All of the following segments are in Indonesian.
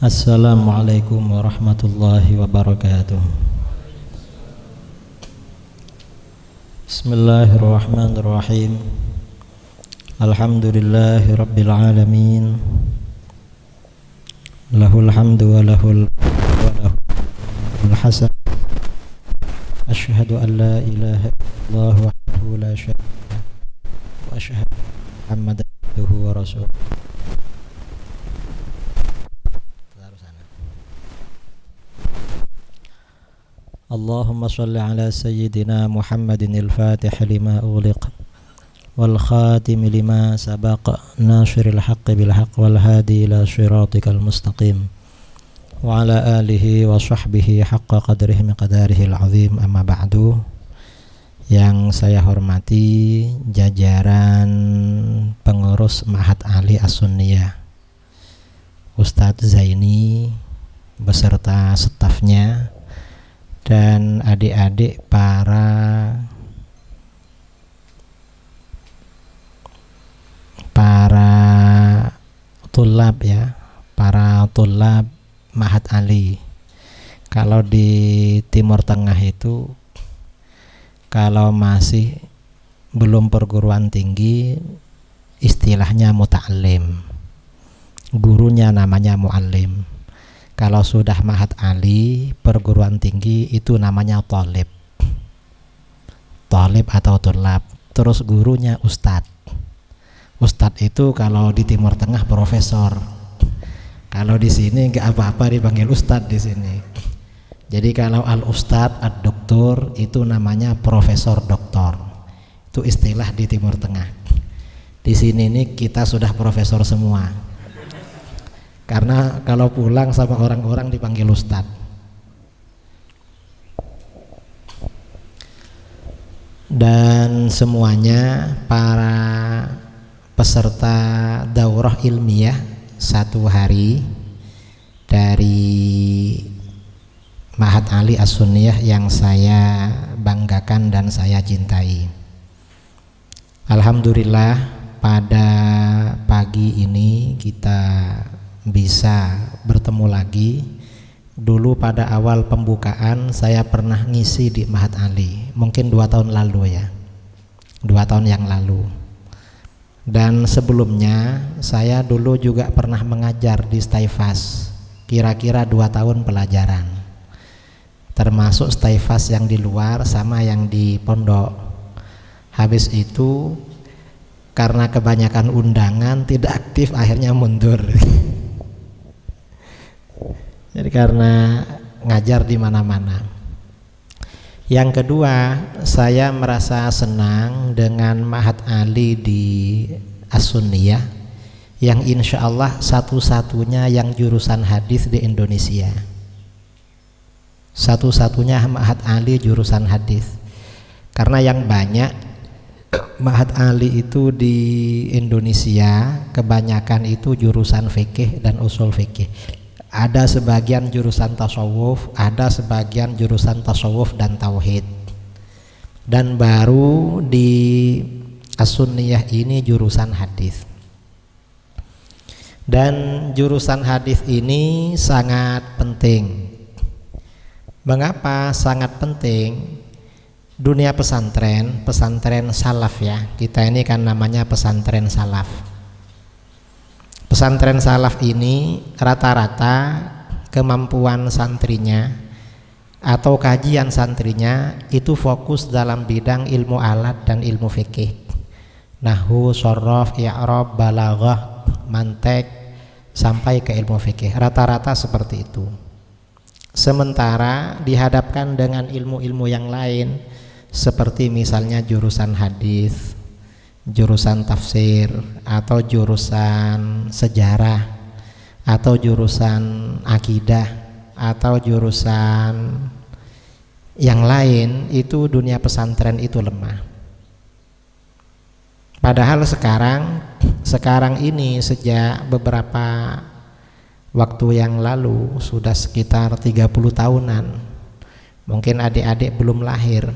Assalamualaikum warahmatullahi wabarakatuh. Bismillahirrahmanirrahim. Alhamdulillahi rabbil alamin. Lahul hamdu wa lahul hasan. Asyhadu an la ilaha illallah wahdahu la syarika lahu wa asyhadu anna Muhammadan abduhu wa rasuluh. Allahumma salli ala sayyidina Muhammadin al-fatih lima ughliq wal khatim lima sabaq nasiril haqqi bil haqq wal hadi ila siratikal mustaqim wa ala alihi wa sahbihi haqqa qadrihi miqdarihi al-azim. Amma ba'du. Yang saya hormati jajaran pengurus Ma'had Ali As-Sunniyah, Ustadz Zaini beserta stafnya dan adik-adik para tulab ya, para tulab Ma'had Ali. Kalau di Timur Tengah itu kalau masih belum perguruan tinggi istilahnya muta'allim, gurunya namanya mu'allim. Kalau sudah Ma'had Ali perguruan tinggi itu namanya thalib atau tulab. Terus gurunya ustadz. Ustadz itu kalau di Timur Tengah profesor. Kalau di sini nggak apa-apa dipanggil ustadz di sini. Jadi kalau al-ustadz, ad-doktor itu namanya profesor doktor. Itu istilah di Timur Tengah. Di sini nih kita sudah profesor semua. Karena kalau pulang sama orang-orang dipanggil ustadz. Dan semuanya para peserta daurah ilmiah 1 hari dari Ma'had Ali As-Sunniyah yang saya banggakan dan saya cintai. Alhamdulillah pada pagi ini kita bisa bertemu lagi. Dulu pada awal pembukaan saya pernah ngisi di Ma'had Ali, mungkin 2 tahun lalu ya, 2 tahun yang lalu. Dan sebelumnya saya dulu juga pernah mengajar di Staifas, kira-kira 2 tahun pelajaran, termasuk Staifas yang di luar sama yang di pondok. Habis itu karena kebanyakan undangan tidak aktif, akhirnya mundur. Jadi karena ngajar di mana-mana. Yang kedua, saya merasa senang dengan Ma'had Ali di As-Sunniyah yang insya Allah satu-satunya yang jurusan hadis di Indonesia. Satu-satunya Ma'had Ali jurusan hadis. Karena yang banyak Ma'had Ali itu di Indonesia kebanyakan itu jurusan fikih dan usul fikih. Ada sebagian jurusan tasawuf, ada sebagian jurusan tasawuf dan tauhid. Dan baru di As-Sunniyah ini jurusan hadis. Dan jurusan hadis ini sangat penting. Mengapa sangat penting? Dunia pesantren salaf ya. Kita ini kan namanya pesantren salaf. Pesantren salaf ini rata-rata kemampuan santrinya atau kajian santrinya itu fokus dalam bidang ilmu alat dan ilmu fikih, nahwu, sharaf, i'rab, balaghah, mantek sampai ke ilmu fikih. Rata-rata seperti itu. Sementara dihadapkan dengan ilmu-ilmu yang lain seperti misalnya jurusan hadis, jurusan tafsir, atau jurusan sejarah, atau jurusan akidah, atau jurusan yang lain, itu dunia pesantren itu lemah. Padahal sekarang ini sejak beberapa waktu yang lalu, sudah sekitar 30 tahunan, mungkin adik-adik belum lahir,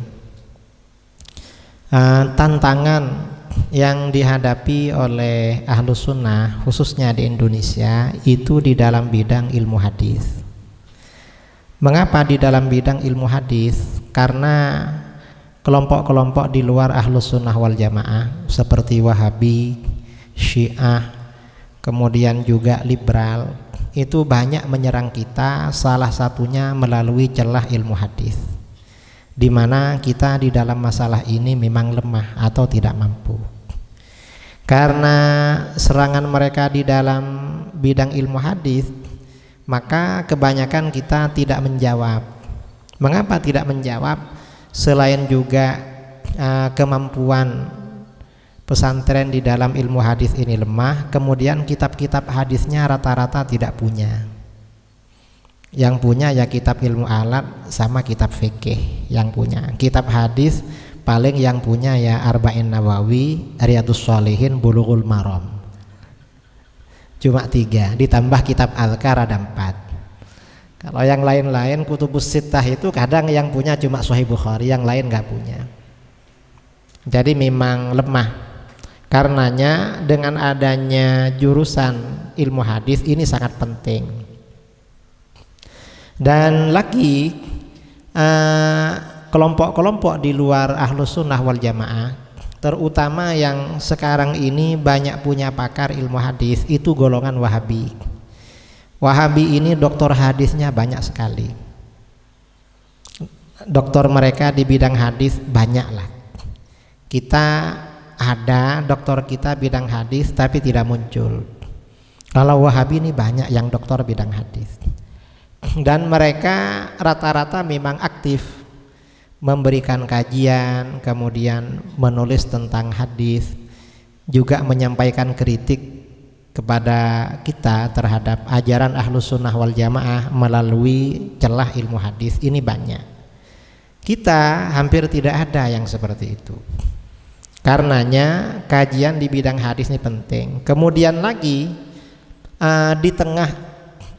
tantangan yang dihadapi oleh Ahlus Sunnah khususnya di Indonesia itu di dalam bidang ilmu hadis. Mengapa di dalam bidang ilmu hadis? Karena kelompok-kelompok di luar Ahlus Sunnah wal Jamaah seperti Wahabi, Syiah, kemudian juga liberal itu banyak menyerang kita, salah satunya melalui celah ilmu hadis, di mana kita di dalam masalah ini memang lemah atau tidak mampu. Karena serangan mereka di dalam bidang ilmu hadis, maka kebanyakan kita tidak menjawab. Mengapa tidak menjawab? Selain juga kemampuan pesantren di dalam ilmu hadis ini lemah, kemudian kitab-kitab hadisnya rata-rata tidak punya. Yang punya ya kitab ilmu alat sama kitab fikih yang punya. Kitab hadis paling yang punya ya Arba'in Nawawi, Riyadhus Shalihin, Bulughul Maram. Cuma 3, ditambah kitab Azkar ada 4. Kalau yang lain-lain Kutubus Sittah itu kadang yang punya cuma Sahih Bukhari, yang lain nggak punya. Jadi memang lemah. Karenanya dengan adanya jurusan ilmu hadis ini sangat penting. Dan lagi kelompok-kelompok di luar Ahlus Sunnah wal Jamaah, terutama yang sekarang ini banyak punya pakar ilmu hadis, itu golongan Wahabi. Wahabi ini doktor hadisnya banyak sekali. Doktor mereka di bidang hadis banyak lah. Kita ada doktor kita bidang hadis tapi tidak muncul. Kalau Wahabi ini banyak yang doktor bidang hadis. Dan mereka rata-rata memang aktif memberikan kajian, kemudian menulis tentang hadis, juga menyampaikan kritik kepada kita terhadap ajaran Ahlus Sunnah wal Jamaah melalui celah ilmu hadis. Ini banyak. Kita hampir tidak ada yang seperti itu. Karenanya kajian di bidang hadis ini penting. Kemudian lagi di tengah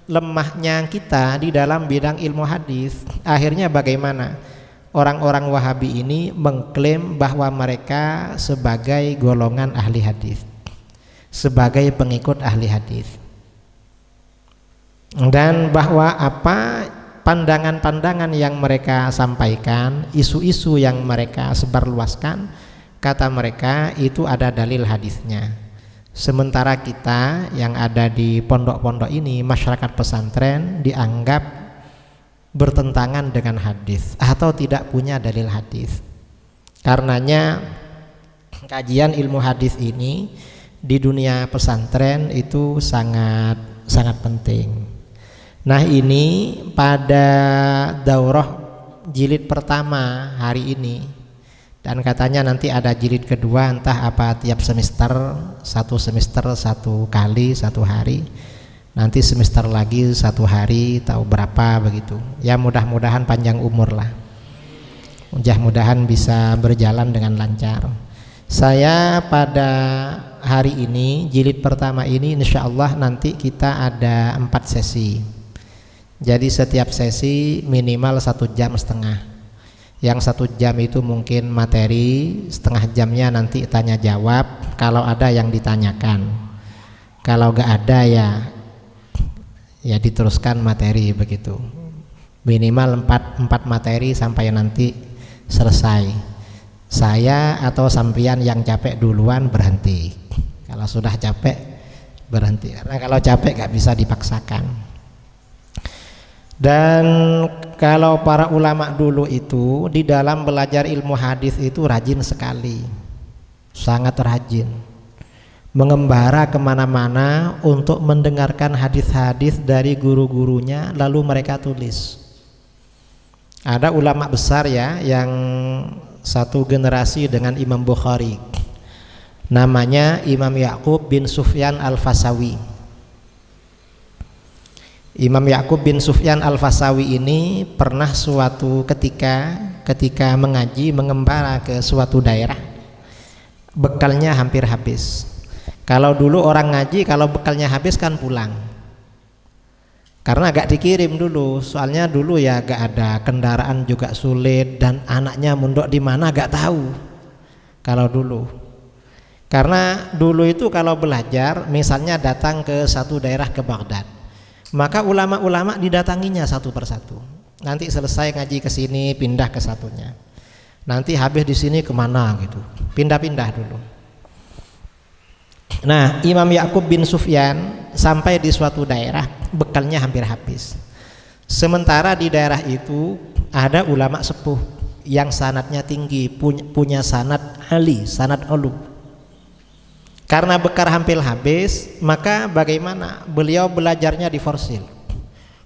lemahnya kita di dalam bidang ilmu hadis, akhirnya bagaimana? Orang-orang Wahabi ini mengklaim bahwa mereka sebagai golongan ahli hadis, sebagai pengikut ahli hadis, dan bahwa apa pandangan-pandangan yang mereka sampaikan, isu-isu yang mereka sebarluaskan, kata mereka itu ada dalil hadisnya. Sementara kita yang ada di pondok-pondok ini, masyarakat pesantren, dianggap bertentangan dengan hadis atau tidak punya dalil hadis. Karenanya kajian ilmu hadis ini di dunia pesantren itu sangat penting. Nah, ini pada daurah jilid pertama hari ini, dan katanya nanti ada jilid kedua, entah apa tiap semester, satu kali satu hari, nanti semester lagi satu hari tahu berapa begitu. Ya mudah-mudahan panjang umur lah, mudah-mudahan bisa berjalan dengan lancar. Saya pada hari ini jilid pertama ini insya Allah nanti kita ada 4 sesi. Jadi setiap sesi minimal 1,5 jam. Yang 1 jam itu mungkin materi, setengah jamnya nanti tanya jawab kalau ada yang ditanyakan. Kalau gak ada ya diteruskan materi begitu. Minimal 4 materi sampai nanti selesai. Saya atau sampian yang capek duluan berhenti. Kalau sudah capek berhenti, karena kalau capek gak bisa dipaksakan. Dan kalau para ulama dulu itu di dalam belajar ilmu hadis itu rajin sekali, sangat rajin, mengembara kemana-mana untuk mendengarkan hadis-hadis dari guru-gurunya, lalu mereka tulis. Ada ulama besar ya yang satu generasi dengan Imam Bukhari, namanya Imam Ya'qub bin Sufyan Al-Fasawi. Imam Ya'qub bin Sufyan Al-Fasawi ini pernah suatu ketika mengaji, mengembara ke suatu daerah, bekalnya hampir habis. Kalau dulu orang ngaji kalau bekalnya habis kan pulang, karena gak dikirim dulu, soalnya dulu ya gak ada kendaraan juga sulit, dan anaknya mondok di mana gak tahu kalau dulu. Karena dulu itu kalau belajar, misalnya datang ke satu daerah ke Baghdad, maka ulama-ulama didatanginya satu persatu. Nanti selesai ngaji ke sini, pindah ke satunya. Nanti habis di sini kemana gitu, pindah-pindah dulu. Nah, Imam Ya'qub bin Sufyan sampai di suatu daerah, bekalnya hampir habis. Sementara di daerah itu ada ulama sepuh yang sanadnya tinggi, punya sanad ali, sanad ulu. Karena bekal hampir habis, maka bagaimana? Beliau belajarnya di forsil.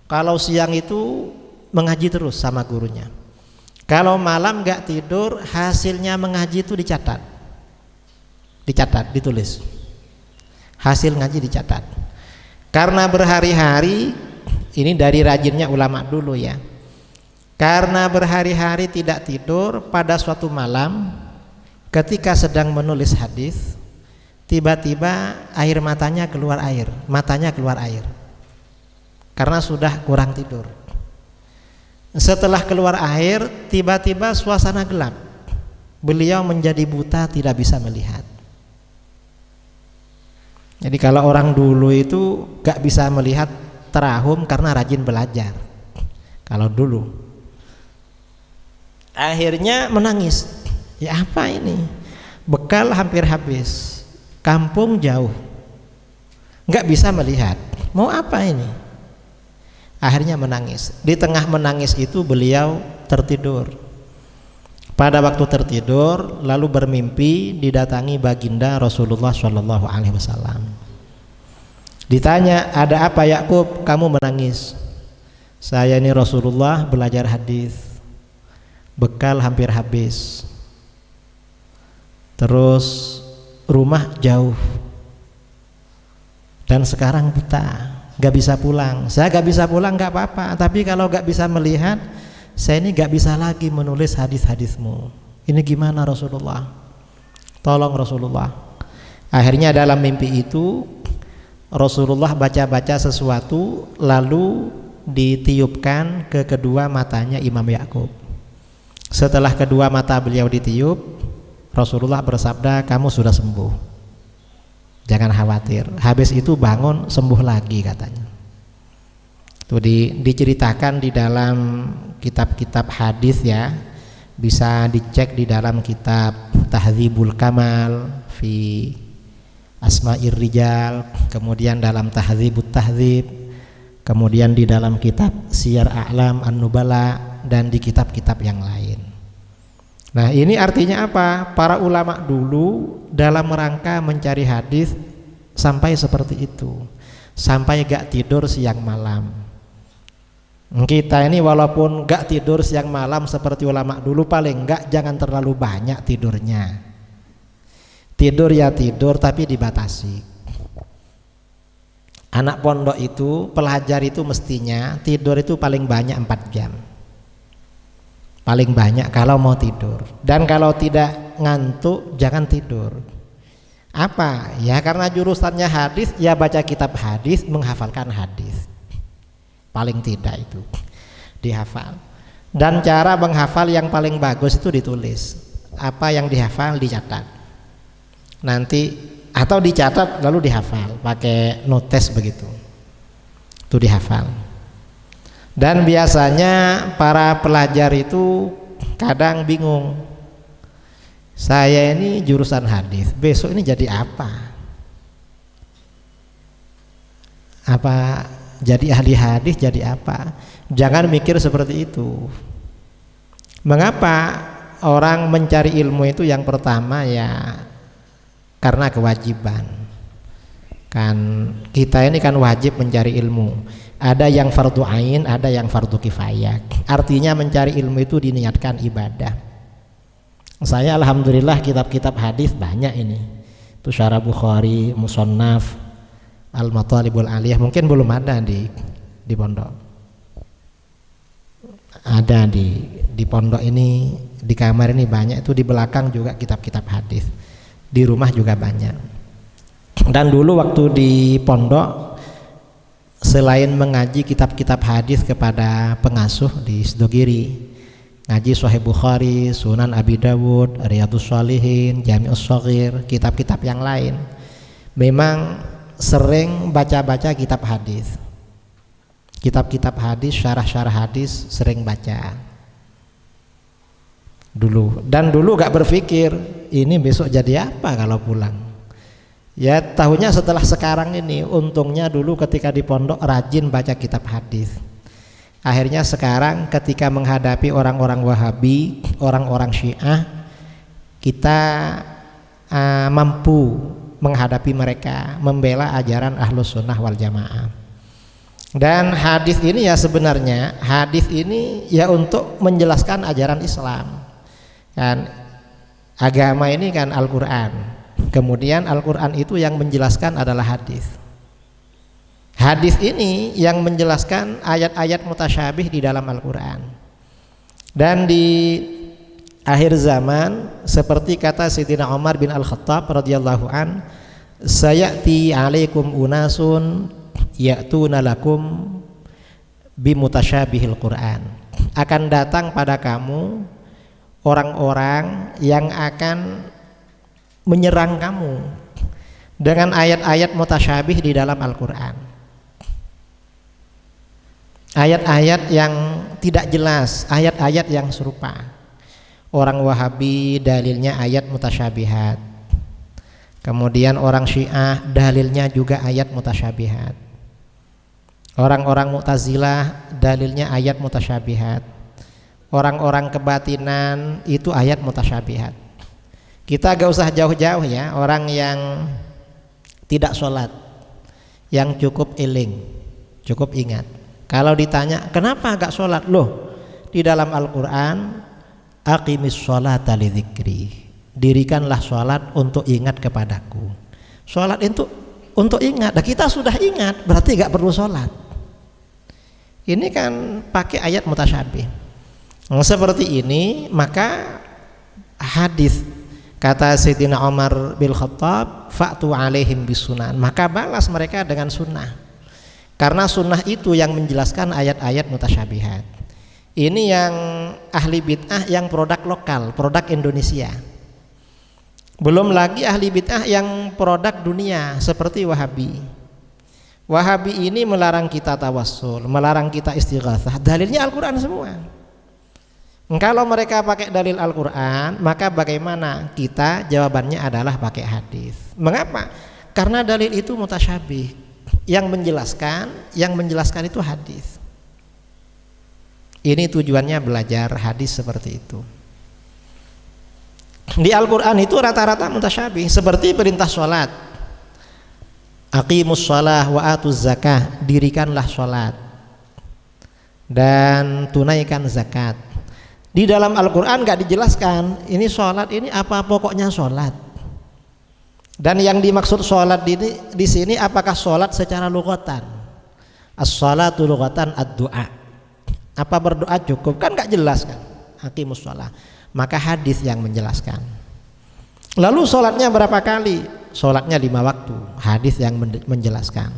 Kalau siang itu mengaji terus sama gurunya. Kalau malam gak tidur, hasilnya mengaji itu dicatat, ditulis. Hasil ngaji dicatat. Karena berhari-hari, ini dari rajinnya ulama dulu ya. Karena berhari-hari tidak tidur, pada suatu malam ketika sedang menulis hadis, tiba-tiba matanya keluar air. Karena sudah kurang tidur. Setelah keluar air, tiba-tiba suasana gelap. Beliau menjadi buta, tidak bisa melihat. Jadi kalau orang dulu itu gak bisa melihat terahum karena rajin belajar. Kalau dulu, akhirnya menangis. Ya apa ini? Bekal hampir habis, kampung jauh, gak bisa melihat. Mau apa ini? Akhirnya menangis. Di tengah menangis itu beliau tertidur. Pada waktu tertidur, lalu bermimpi didatangi baginda Rasulullah Shallallahu Alaihi Wasallam. Ditanya, ada apa Ya'qub? Kamu menangis? Saya ini Rasulullah belajar hadis, bekal hampir habis, terus rumah jauh, dan sekarang buta, gak bisa pulang. Saya gak bisa pulang gak apa-apa, tapi kalau gak bisa melihat, saya ini gak bisa lagi menulis hadis-hadismu. Ini gimana Rasulullah? Tolong Rasulullah. Akhirnya dalam mimpi itu Rasulullah baca-baca sesuatu, lalu ditiupkan ke kedua matanya Imam Ya'qub. Setelah kedua mata beliau ditiup, Rasulullah bersabda, kamu sudah sembuh, jangan khawatir. Habis itu bangun sembuh lagi katanya. Itu diceritakan di dalam kitab-kitab hadis ya, bisa dicek di dalam kitab Tahdzibul Kamal fi Asma'ir Rijal, kemudian dalam Tahdzibut Tahdzib, kemudian di dalam kitab Siyar A'lam An-Nubala, dan di kitab-kitab yang lain. Nah, ini artinya apa? Para ulama dulu dalam rangka mencari hadis sampai seperti itu, sampai gak tidur siang malam. Kita ini walaupun gak tidur siang malam seperti ulama dulu, paling gak jangan terlalu banyak tidurnya. Tidur ya tidur, tapi dibatasi. Anak pondok itu, pelajar itu mestinya tidur itu paling banyak 4 jam. Paling banyak kalau mau tidur. Dan kalau tidak ngantuk jangan tidur. Apa? Ya karena jurusannya hadis, ya baca kitab hadis, menghafalkan hadis. Paling tidak itu dihafal. Dan cara menghafal yang paling bagus itu ditulis. Apa yang dihafal dicatat. Nanti atau dicatat lalu dihafal pakai notes begitu. Itu dihafal. Dan biasanya para pelajar itu kadang bingung. Saya ini jurusan hadis, besok ini jadi apa? Apa jadi ahli hadis, jadi apa? Jangan mikir seperti itu. Mengapa orang mencari ilmu itu yang pertama ya karena kewajiban. Kan kita ini kan wajib mencari ilmu. Ada yang fardu ain, ada yang fardu kifayah. Artinya mencari ilmu itu diniatkan ibadah. Saya alhamdulillah kitab-kitab hadis banyak ini. Itu Syarah Bukhari, Musannaf, Al-Matalibul Aliyah, mungkin belum ada di pondok. Ada di pondok ini, di kamar ini banyak, itu di belakang juga kitab-kitab hadis. Di rumah juga banyak. Dan dulu waktu di pondok, selain mengaji kitab-kitab hadis kepada pengasuh di Sidogiri, ngaji Sahih Bukhari, Sunan Abi Dawud, Riyadhus Shalihin, Jami'us Shaghir, kitab-kitab yang lain. Memang sering baca-baca kitab hadis. Kitab-kitab hadis, syarah-syarah hadis sering baca dulu. Dan dulu gak berpikir ini besok jadi apa kalau pulang. Ya tahunya setelah sekarang ini. Untungnya dulu ketika di pondok rajin baca kitab hadis. Akhirnya sekarang ketika menghadapi orang-orang Wahabi, orang-orang Syiah, kita mampu menghadapi mereka, membela ajaran Ahlus Sunnah wal Jamaah. Dan hadis ini ya sebenarnya hadis ini ya untuk menjelaskan ajaran Islam. Kan agama ini kan Al-Qur'an. Kemudian Al-Qur'an itu yang menjelaskan adalah hadis. Hadis ini yang menjelaskan ayat-ayat mutasyabih di dalam Al-Qur'an. Dan di akhir zaman seperti kata Sayyidina Umar bin Al-Khattab radhiyallahu an, sayati alaikum unasun ya'tuna lakum bimutasyabihil Qur'an. Akan datang pada kamu orang-orang yang akan menyerang kamu dengan ayat-ayat mutasyabih di dalam Al-Qur'an. Ayat-ayat yang tidak jelas, ayat-ayat yang serupa. Orang Wahabi dalilnya ayat mutasyabihat. Kemudian orang Syiah dalilnya juga ayat mutasyabihat. Orang-orang Mu'tazilah dalilnya ayat mutasyabihat. Orang-orang kebatinan itu ayat mutasyabihat. Kita gak usah jauh-jauh ya, orang yang tidak sholat, yang cukup iling, cukup ingat. Kalau ditanya kenapa gak sholat, loh di dalam Al-Quran aqimis sholata lidzikri, dirikanlah sholat untuk ingat kepadaku. Sholat itu untuk ingat. Nah, kita sudah ingat berarti gak perlu sholat. Ini kan pakai ayat mutasyabih. Nah, seperti ini maka hadis kata Sayyidina Umar bin Khattab, fa'tu alaihim bisunan, maka balas mereka dengan sunnah. Karena sunnah itu yang menjelaskan ayat-ayat mutasyabihat. Ini yang ahli bid'ah yang produk lokal, produk Indonesia. Belum lagi ahli bid'ah yang produk dunia seperti Wahabi. Wahabi ini melarang kita tawassul, melarang kita istighatsah. Dalilnya Al-Qur'an semua. Kalau mereka pakai dalil Al-Qur'an, maka bagaimana kita? Jawabannya adalah pakai hadis. Mengapa? Karena dalil itu mutasyabih. Yang menjelaskan itu hadis. Ini tujuannya belajar hadis seperti itu. Di Al-Qur'an itu rata-rata mutasyabih, seperti perintah sholat. Aqimus shalah wa atuz zakah, dirikanlah sholat dan tunaikan zakat. Di dalam Al-Qur'an enggak dijelaskan ini sholat ini apa pokoknya sholat. Dan yang dimaksud sholat di sini apakah sholat secara lughatan? As-shalatu lughatan ad-du'a. Apa berdoa cukup? Kan enggak jelas kan. Aqimus shalah. Maka hadis yang menjelaskan. Lalu sholatnya berapa kali? Sholatnya 5 waktu, hadis yang menjelaskan.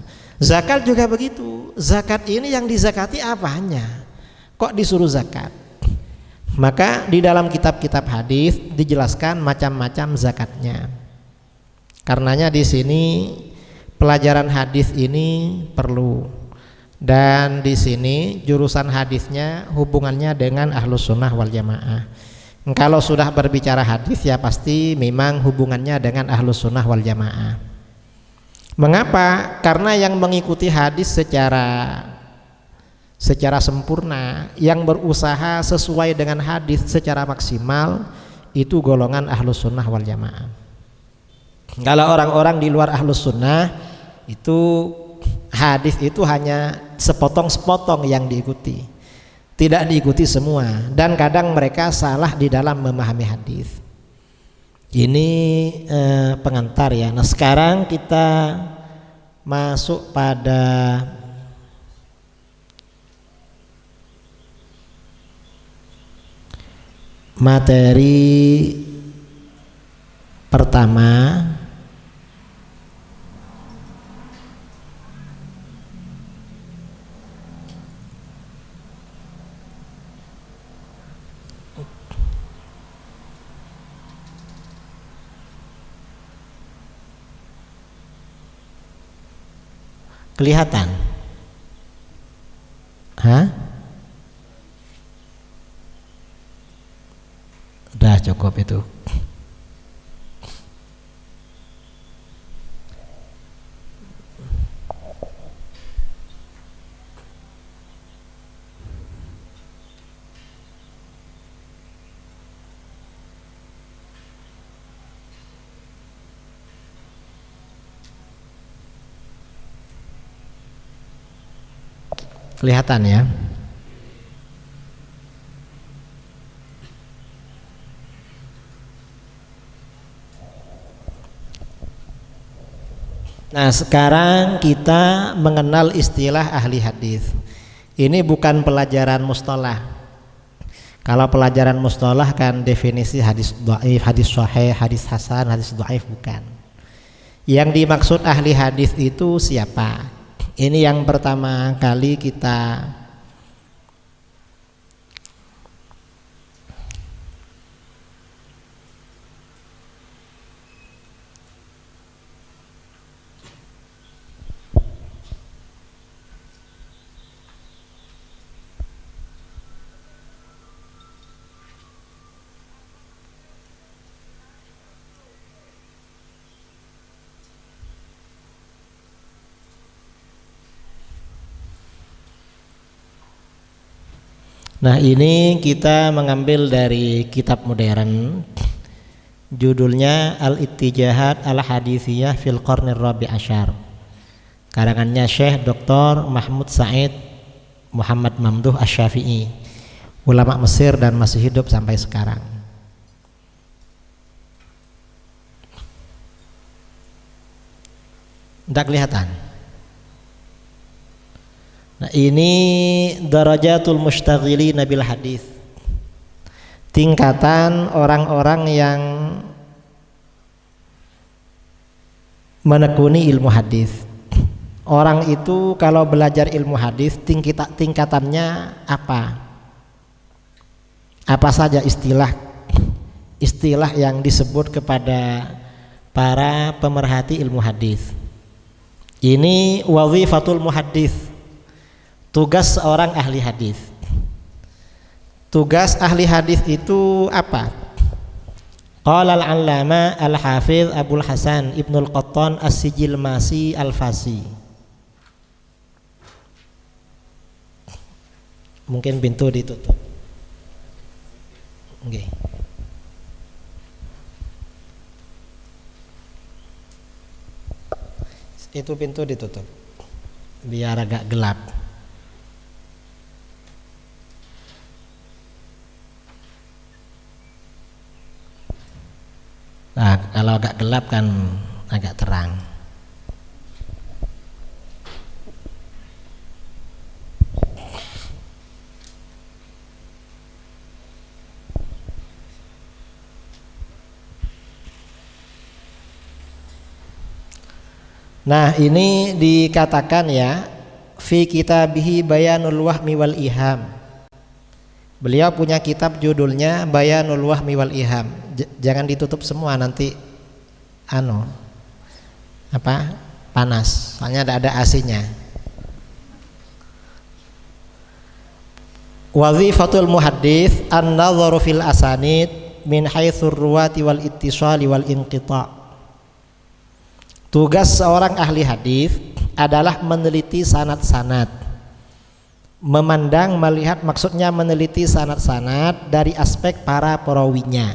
Zakat juga begitu. Zakat ini yang dizakati apanya? Kok disuruh zakat? Maka di dalam kitab-kitab hadis dijelaskan macam-macam zakatnya. Karenanya di sini pelajaran hadis ini perlu. Dan di sini jurusan hadisnya hubungannya dengan Ahlus Sunnah wal Jamaah. Kalau sudah berbicara hadis ya pasti memang hubungannya dengan Ahlus Sunnah wal Jamaah. Mengapa? Karena yang mengikuti hadis secara sempurna, yang berusaha sesuai dengan hadis secara maksimal, itu golongan Ahlus Sunnah wal Jamaah. Kalau orang-orang di luar Ahlus Sunnah itu hadis itu hanya sepotong-sepotong yang diikuti, tidak diikuti semua, dan kadang mereka salah di dalam memahami hadis. Ini pengantar ya. Nah sekarang kita masuk pada materi pertama, Kelihatan? Hah? Udah cukup itu. Kelihatan ya? Nah, sekarang kita mengenal istilah ahli hadis. Ini bukan pelajaran mustalah. Kalau pelajaran mustalah kan definisi hadis dhaif, hadis sahih, hadis hasan, hadis dhaif, bukan. Yang dimaksud ahli hadis itu siapa? Ini yang pertama kali kita Nah, ini kita mengambil dari kitab modern, judulnya Al-Ittijahat Al-Hadithiyah fil Qarnir Rabi' Asyar, karangannya Syekh Dr. Mahmud Said Muhammad Mamduh Asy-Syafi'i, ulama Mesir dan masih hidup sampai sekarang. Tidak kelihatan? Nah, ini darajatul mushtaghilina bil hadis, tingkatan orang-orang yang menekuni ilmu hadis. Orang itu kalau belajar ilmu hadis tingkatannya apa? Apa saja istilah yang disebut kepada para pemerhati ilmu hadis. Ini wazifatul muhaddits, tugas seorang ahli hadis. Tugas ahli hadis itu apa? Qala al-allama al-hafiz Abul Hasan Ibnul Qattan As-Sijilmasi Al-Fasi. Mungkin pintu ditutup. Oke. Itu pintu ditutup biar agak gelap. Nah, kalau agak gelap kan agak terang. Nah, ini dikatakan ya, fi kitabihi Bayanul Wahmi wal Iham. Beliau punya kitab judulnya Bayanul Wahmi wal Iham. Jangan ditutup semua, nanti panas. Soalnya ada AC-nya. Wazifatul muhaddits an-nadharu fil asanid min haitsur ruwati wal ittisali wal inqita'. Tugas seorang ahli hadis adalah meneliti sanad-sanad, memandang, melihat, maksudnya meneliti sanad-sanad dari aspek para perawinya.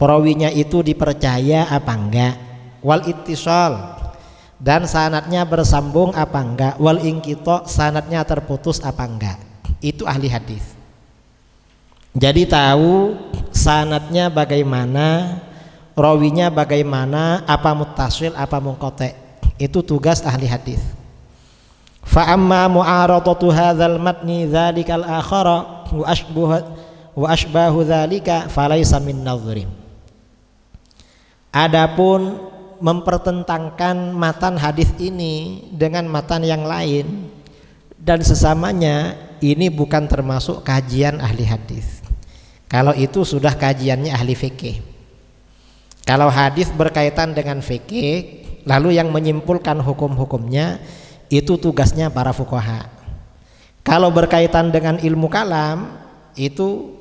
Perawinya itu dipercaya apa enggak, wal ittisal, dan sanadnya bersambung apa enggak, wal inqita, sanadnya terputus apa enggak. Itu ahli hadis. Jadi tahu sanadnya bagaimana, rawinya bagaimana, apa muttasil, apa munqati'. Itu tugas ahli hadis. Fa amma mu'aradatu hadzal matni dzalikal akhara wa ashbahu dzalika falaysa min nadhrin. Adapun mempertentangkan matan hadis ini dengan matan yang lain dan sesamanya, ini bukan termasuk kajian ahli hadis. Kalau itu sudah kajiannya ahli fikih. Kalau hadis berkaitan dengan fikih, lalu yang menyimpulkan hukum-hukumnya, Itu tugasnya para fuqaha. Kalau berkaitan dengan ilmu kalam itu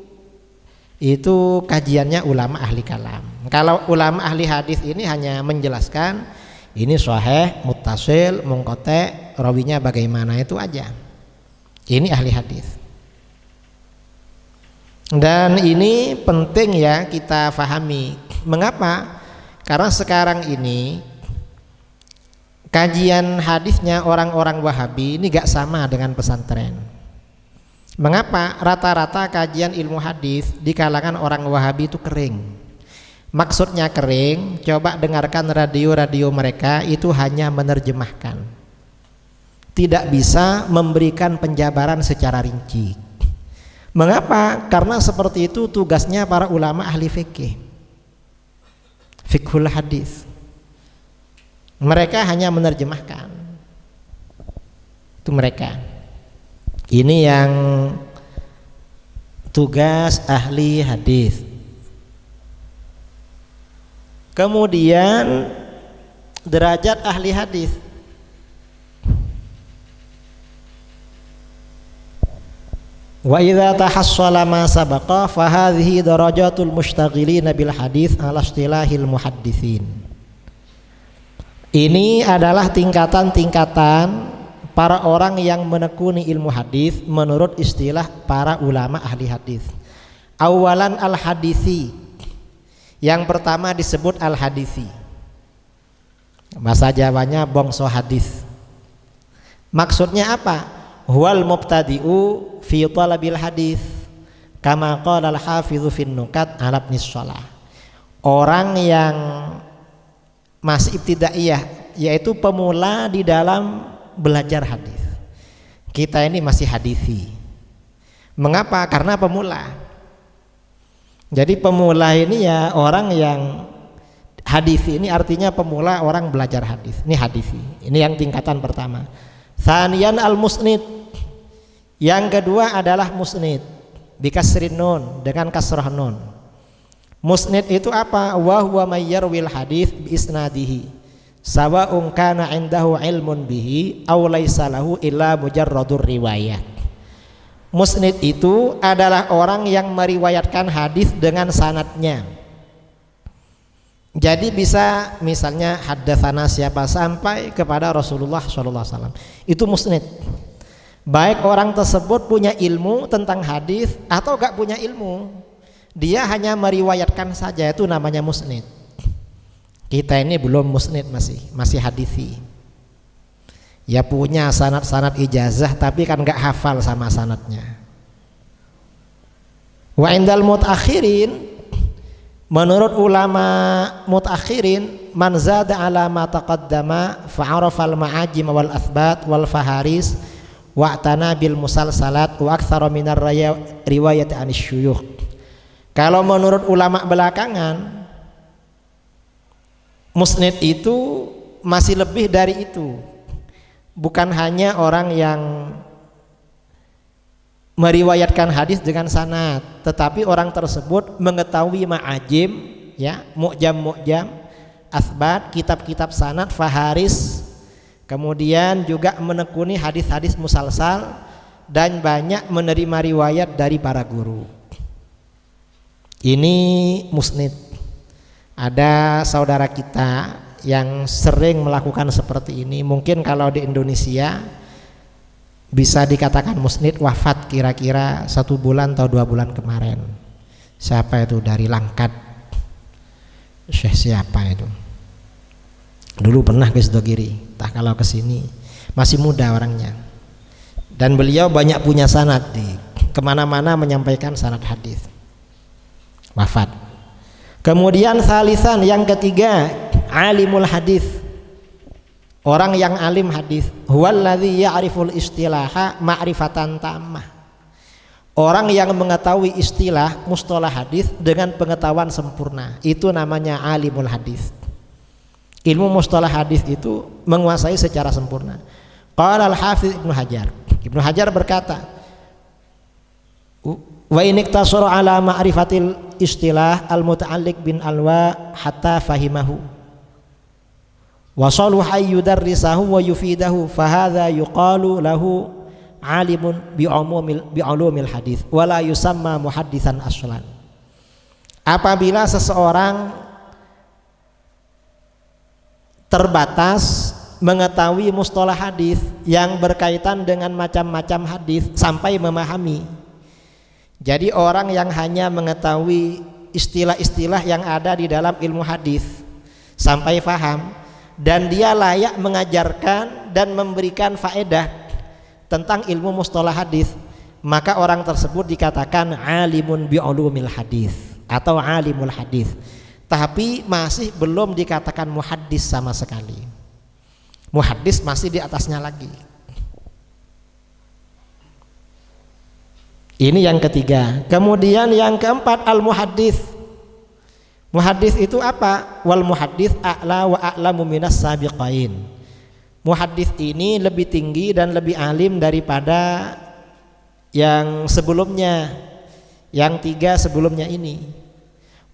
kajiannya ulama ahli kalam. Kalau ulama ahli hadis ini hanya menjelaskan ini sahih, muttasil, munqati, rawinya bagaimana, itu aja. Ini ahli hadis. Dan ini penting ya kita fahami. Mengapa? Karena sekarang ini kajian hadisnya orang-orang Wahabi ini gak sama dengan pesantren. Mengapa? Rata-rata kajian ilmu hadis di kalangan orang Wahabi itu kering. Maksudnya kering, coba dengarkan radio-radio mereka, itu hanya menerjemahkan, tidak bisa memberikan penjabaran secara rinci. Mengapa? Karena seperti itu tugasnya para ulama ahli fikih, fiqhul hadis. Mereka hanya menerjemahkan. Itu mereka. Ini yang tugas ahli hadis. Kemudian derajat ahli hadis. Wa idza tahassala ma sabaqa fa hadhihi darajatul mushtaghilina bil hadis ala istilahil muhadditsin. Ini adalah tingkatan-tingkatan para orang yang menekuni ilmu hadis menurut istilah para ulama ahli hadis. Awalan al-hadisi. Yang pertama disebut al-hadisi. Bahasa Jawanya bongso hadis. Maksudnya apa? Huwal mubtadi'u fi talabil hadis kama qala al-hafidzu fin nukat ala ibn shalah. Orang yang masih ibtidaiyah, yaitu pemula di dalam belajar hadis. Kita ini masih hadisi. Mengapa? Karena pemula. Jadi pemula ini ya orang yang hadisi, ini artinya pemula orang belajar hadis. Ini hadisi. Ini yang tingkatan pertama. Tsaniyan al-musnid. Yang kedua adalah musnid bikasrin nun, dengan kasrah nun. Musnid itu apa? Wa huwa may yarwil hadis bi isnadihi sawa'un kana indahu ilmun bihi aw laisa lahu illa mujarradur riwayat. Musnid itu adalah orang yang meriwayatkan hadis dengan sanadnya. Jadi bisa misalnya haddatsana siapa sampai kepada Rasulullah SAW. Itu musnid. Baik orang tersebut punya ilmu tentang hadis atau gak punya ilmu, dia hanya meriwayatkan saja, itu namanya musnid. Kita ini belum musnid, masih hadisi. Ya punya sanad-sanad ijazah tapi kan gak hafal sama sanadnya. Wa indal mutakhirin, menurut ulama mutakhirin, man zada ala ma taqaddama fa'arafa al-ma'ajim wal athbat wal faharis wa'tana bil musalsalat wa aktsara minar riwayat anis syuyukh. Kalau menurut ulama belakangan, musnid itu masih lebih dari itu. Bukan hanya orang yang meriwayatkan hadis dengan sanad, tetapi orang tersebut mengetahui ma'ajim, ya, mu'jam, asbat, kitab-kitab sanad, faharis, kemudian juga menekuni hadis-hadis musalsal dan banyak menerima riwayat dari para guru. Ini musnid. Ada saudara kita yang sering melakukan seperti ini. Mungkin kalau di Indonesia bisa dikatakan musnid, wafat kira-kira 1 bulan atau 2 bulan kemarin. Siapa itu? Dari Langkat. Syekh siapa itu? Dulu pernah ke Sidogiri, entah kalau ke sini. Masih muda orangnya. Dan beliau banyak punya sanad, di kemana-mana menyampaikan sanad hadis. Wafat. Kemudian salisan, yang ketiga, alimul hadis. Orang yang alim hadis. Huwallazi ya'riful istilaha ma'rifatan tammah. Orang yang mengetahui istilah mustalah hadis dengan pengetahuan sempurna, itu namanya alimul hadis. Ilmu mustalah hadis itu menguasai secara sempurna. Qala al-Hafidz Ibnu Hajar. Ibnu Hajar berkata, wa in iktasara ala ma'rifatil istilah al-muta'alliq bin alwa hatta fahimahu wa saluha yudarrisahu wa yufidahu fahadha yuqalu lahu alimun bi ulumil hadis wala yusamma muhaddisan aslan. Apabila seseorang terbatas mengetahui mustalah hadis yang berkaitan dengan macam-macam hadis sampai memahami, jadi orang yang hanya mengetahui istilah-istilah yang ada di dalam ilmu hadis sampai faham, dan dia layak mengajarkan dan memberikan faedah tentang ilmu mustalah hadis, maka orang tersebut dikatakan alimun bi ulumil hadis atau alimul hadis, tapi masih belum dikatakan muhaddis sama sekali. Muhaddis masih di atasnya lagi. Ini yang ketiga. Kemudian yang keempat al-muhaddis. Muhaddis itu apa? Wal muhaddis a'la wa a'lamu minas sabiqain. Muhaddis ini lebih tinggi dan lebih alim daripada yang sebelumnya, yang tiga sebelumnya ini.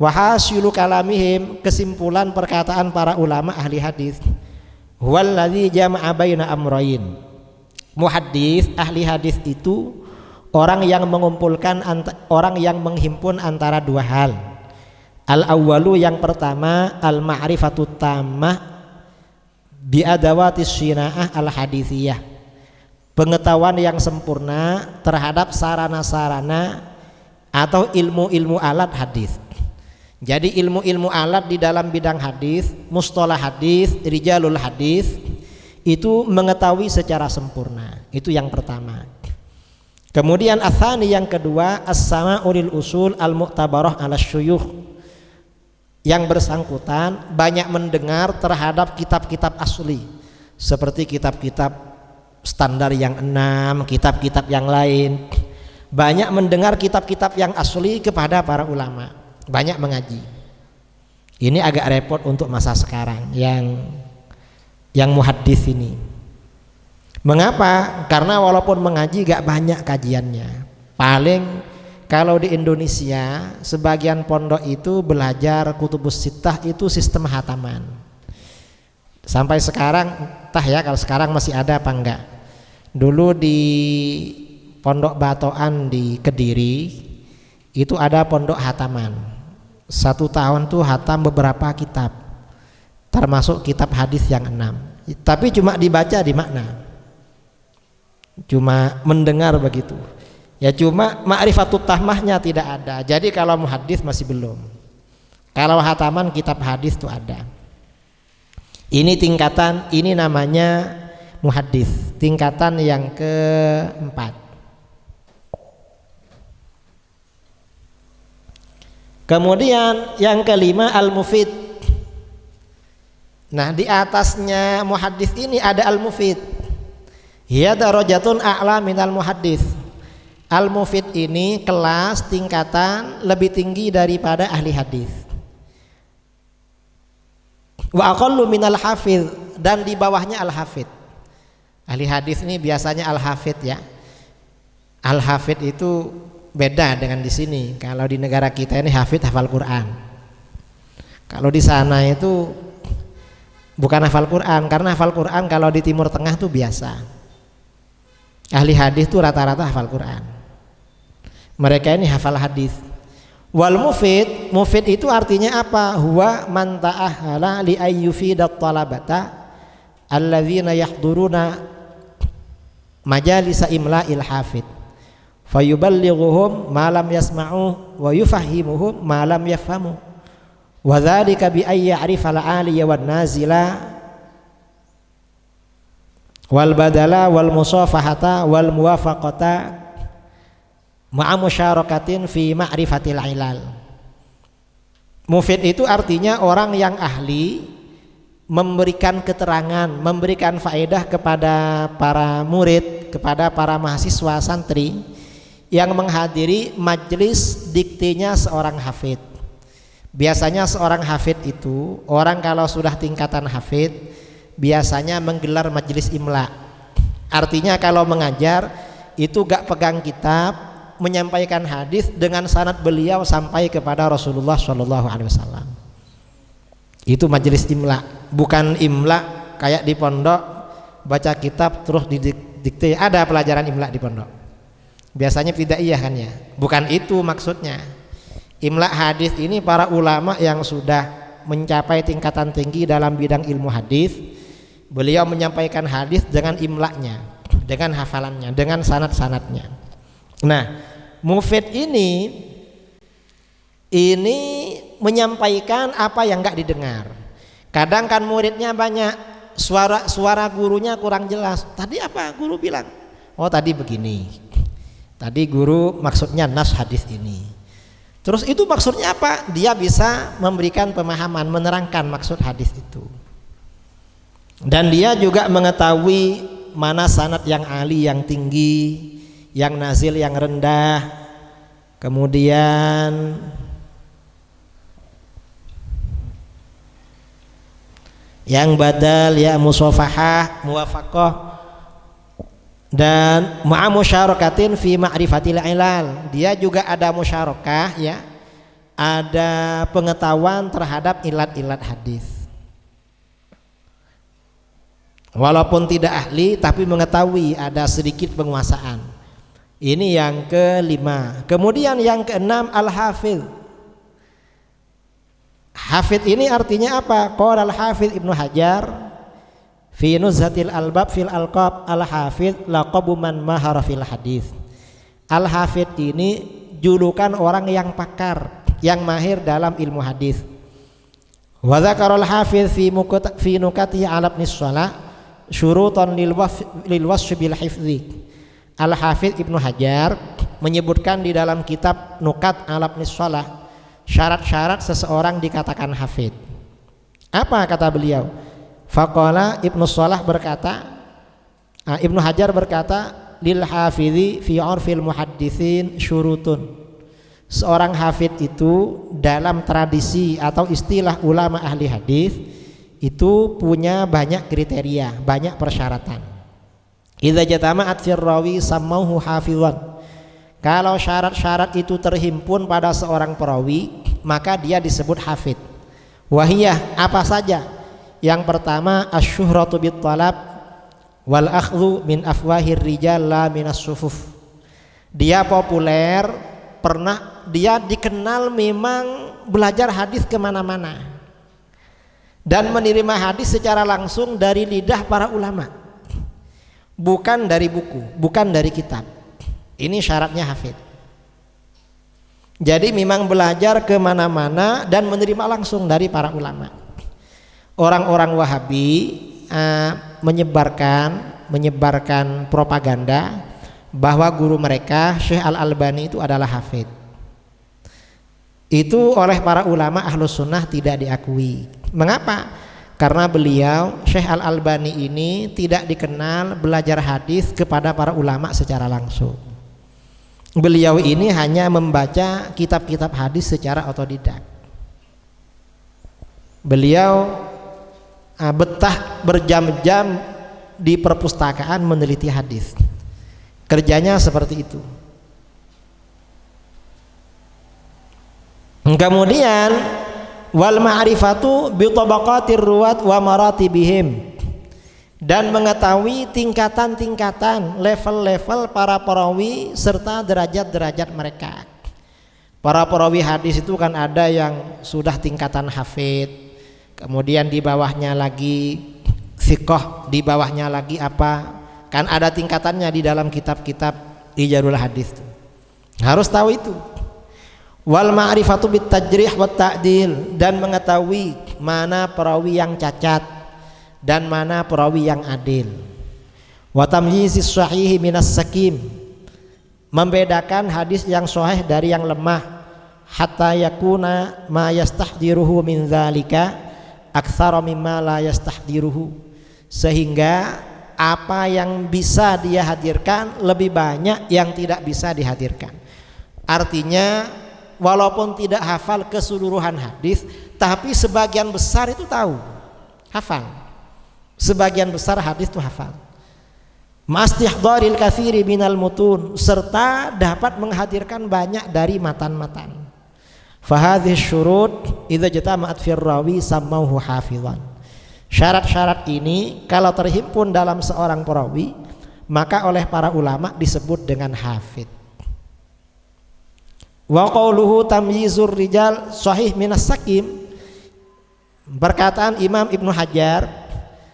Wa hasilu kalamihim, kesimpulan perkataan para ulama ahli hadis, huwallazi jama'a baina amrayn. Muhaddis, ahli hadis itu orang yang mengumpulkan, orang yang menghimpun antara dua hal. Al-awwalu, yang pertama, al-ma'rifatut tammah bi adawatis syina'ah al-hadithiyah, pengetahuan yang sempurna terhadap sarana-sarana atau ilmu-ilmu alat hadis. Jadi ilmu-ilmu alat di dalam bidang hadis, mustalah hadis, rijalul hadis, itu mengetahui secara sempurna. Itu yang pertama. Kemudian atsani, yang kedua, as-sama'u lil usul al-mu'tabarah 'ala syuyukh, yang bersangkutan banyak mendengar terhadap kitab-kitab asli seperti kitab-kitab standar yang 6, kitab-kitab yang lain. Banyak mendengar kitab-kitab yang asli kepada para ulama, banyak mengaji. Ini agak repot untuk masa sekarang yang muhaddis ini. Mengapa? Karena walaupun mengaji gak banyak kajiannya. Paling kalau di Indonesia sebagian pondok itu belajar kutubus sittah itu sistem hataman. Sampai sekarang entah ya kalau sekarang masih ada apa enggak. Dulu di Pondok Batoan di Kediri itu ada pondok hataman. 1 tahun tuh hatam beberapa kitab, termasuk kitab hadis yang 6. Tapi cuma dibaca di makna, cuma mendengar begitu. Ya cuma ma'rifatut tahmahnya tidak ada. Jadi kalau muhaddis masih belum. Kalau hataman kitab hadis itu ada. Ini tingkatan, ini namanya muhaddis, tingkatan yang keempat. Kemudian yang kelima al-mufid. Nah, di atasnya muhaddis ini ada al-mufid. Hiya darajatun a'la minal muhaddis. Al-mufid ini kelas tingkatan lebih tinggi daripada ahli hadis. Wa aqallu minal hafidz, dan di bawahnya al-hafidz. Ahli hadis ini biasanya al-hafidz ya. Al-hafidz itu beda dengan di sini. Kalau di negara kita ini hafidz hafal Quran. Kalau di sana itu bukan hafal Quran, karena hafal Quran kalau di Timur Tengah tuh biasa. Ahli hadis tuh rata-rata hafal Quran. Mereka ini hafal hadis. Wal mufid, mufid itu artinya apa? Huwa man ta'ahala li ayyufidat talabata alladzina yahduruna majalisa imla'il hafid fayuballighuhum ma lam yasma'u wa yufahimuhum ma lam yafhamu wa dzalika bi ay ya'rifa al-'aliyya wan nazila wal badala wal musafahata wal muwafaqata ma'a musyarakaatin fi ma'rifatil ilal. Mufid itu artinya orang yang ahli memberikan keterangan, memberikan faedah kepada para murid, kepada para mahasiswa santri yang menghadiri majelis diktenya seorang hafid. Biasanya seorang hafid itu, orang kalau sudah tingkatan hafid biasanya menggelar majelis imla. Artinya kalau mengajar itu gak pegang kitab, menyampaikan hadis dengan sanad beliau sampai kepada Rasulullah SAW. Itu majelis imla, bukan imla kayak di pondok baca kitab terus didikte. Ada pelajaran imla di pondok. Biasanya tidak iya kan ya. Bukan itu maksudnya. Imla hadis ini para ulama yang sudah mencapai tingkatan tinggi dalam bidang ilmu hadis, beliau menyampaikan hadis dengan imlaknya, dengan hafalannya, dengan sanad-sanadnya. Nah, mufid ini menyampaikan apa yang enggak didengar. Kadang kan muridnya banyak, suara gurunya kurang jelas. Tadi apa guru bilang? Oh tadi begini. Tadi guru maksudnya nas hadis ini. Terus itu maksudnya apa? Dia bisa memberikan pemahaman, menerangkan maksud hadis itu. Dan dia juga mengetahui mana sanad yang ali, yang tinggi, yang nazil, yang rendah. Kemudian yang badal, ya musafahah, muwafaqah, dan ma'a musyarakatin fi ma'rifatil ilal. Dia juga ada musyarakah, ya, ada pengetahuan terhadap ilat-ilat hadis. Walaupun tidak ahli tapi mengetahui, ada sedikit penguasaan. Ini yang kelima. Kemudian yang keenam, al-hafidh. Hafidh ini artinya apa? Qala al-hafidh Ibnu Hajar fi Nuzhatil Albab fil Alqab, al-hafidh laqabu man mahara fil hadis. Al-hafidh ini julukan orang yang pakar, yang mahir dalam ilmu hadis. Wa dzakara al-hafidh fi nukatihi ala ibn Shalah syurutan lil wasf bil hifdzi. Al-hafidh Ibnu Hajar menyebutkan di dalam kitab Nukat ala ibn Shalah syarat-syarat seseorang dikatakan hafidh. Apa kata beliau? Faqala Ibnu Shalah berkata, Ibnu Hajar berkata, lil hafidhi fi 'urfil muhadditsin syurutun. Seorang hafidh itu dalam tradisi atau istilah ulama ahli hadis itu punya banyak kriteria, banyak persyaratan. Idza jatama'at fir rawi samauhu hafizan. Kalau syarat-syarat itu terhimpun pada seorang perawi, maka dia disebut hafidh. Wahiyah, apa saja? Yang pertama, asyuhratu bit talab wal akhdhu min afwahir rijal la minas sufuf. Dia populer, dia dikenal memang belajar hadis kemana-mana dan menerima hadis secara langsung dari lidah para ulama, bukan dari buku, bukan dari kitab. Ini syaratnya hafidh. Jadi memang belajar kemana-mana dan menerima langsung dari para ulama. Orang-orang Wahabi menyebarkan propaganda bahwa guru mereka Syekh Al-Albani itu adalah hafidh. Itu oleh para ulama Ahlus Sunnah tidak diakui. Mengapa? Karena beliau Syekh Al-Albani ini tidak dikenal belajar hadis kepada para ulama secara langsung. Beliau ini hanya membaca kitab-kitab hadis secara otodidak. Beliau betah berjam-jam di perpustakaan meneliti hadis. Kerjanya seperti itu. Kemudian wal ma'rifatu bi tabaqatir ruwat wa maratibihim, dan mengetahui tingkatan-tingkatan, level-level para perawi serta derajat-derajat mereka. Para perawi hadis itu kan ada yang sudah tingkatan hafidh, kemudian di bawahnya lagi thiqah, di bawahnya lagi apa, kan ada tingkatannya di dalam kitab-kitab ijarul hadis. Harus tahu itu. Wal ma'rifatu bit tajrih wat ta'dil, dan mengetahui mana perawi yang cacat dan mana perawi yang adil. Wa tamyizis sahihi minas sakim, membedakan hadis yang sahih dari yang lemah. Hatta yakuna ma yastahdiruhu min dzalika aktsara mimma la yastahdiruhu, sehingga apa yang bisa dia hadirkan lebih banyak yang tidak bisa dihadirkan. Artinya walaupun tidak hafal keseluruhan hadis, tapi sebagian besar itu tahu, hafal. Sebagian besar hadis itu hafal. Mastihdharil katsiri minal mutun, serta dapat menghadirkan banyak dari matan-matan. Fahadhihi syurut idza jatama'at fir rawi sammauhu hafizan. Syarat-syarat ini kalau terhimpun dalam seorang perawi, maka oleh para ulama disebut dengan hafid. Wa qauluhu tamyizur rijal sahih minas sakim. Perkataan Imam Ibnu Hajar,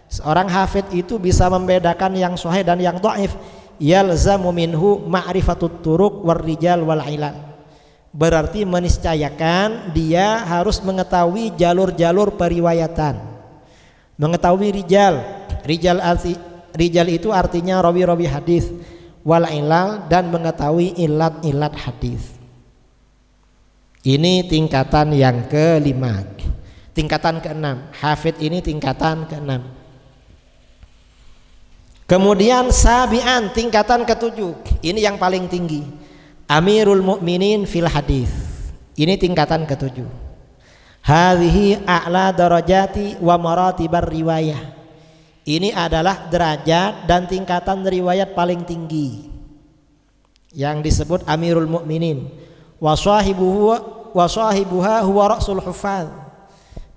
seorang hafid itu bisa membedakan yang sahih dan yang dhaif. Yalzamu minhu ma'rifatut turuq war rijal wal ilal. Berarti meniscayakan dia harus mengetahui jalur-jalur periwayatan, mengetahui rijal. Rijal itu artinya rawi-rawi hadis, wal ilal, dan mengetahui ilat-ilat hadis. Ini tingkatan yang kelima. Tingkatan keenam, hafid ini tingkatan keenam. Kemudian sabian, tingkatan ketujuh. Ini yang paling tinggi. Amirul Mukminin fil hadis. Ini tingkatan ketujuh. Hadhihi a'la darajati wa maratibar riwayah. Ini adalah derajat dan tingkatan riwayat paling tinggi yang disebut Amirul Mukminin. Wa sahibuha huwa ra'sul hufaz.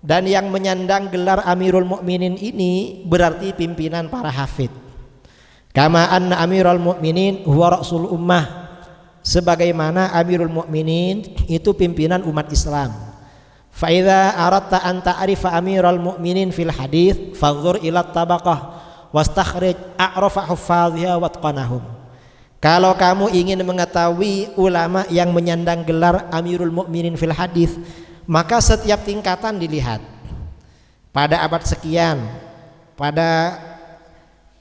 Dan yang menyandang gelar Amirul Mukminin ini berarti pimpinan para hafid. Kama anna Amirul Mukminin huwa ra'sul ummah. Sebagaimana Amirul Mukminin itu pimpinan umat Islam. Fa idza aradta an ta'rifa Amirul Mukminin fil hadis fanzur ila tabaqah wastakhrij a'rafa huffadhiha watqanahum. Kalau kamu ingin mengetahui ulama yang menyandang gelar Amirul Mukminin fil hadis, maka setiap tingkatan dilihat. Pada abad sekian, pada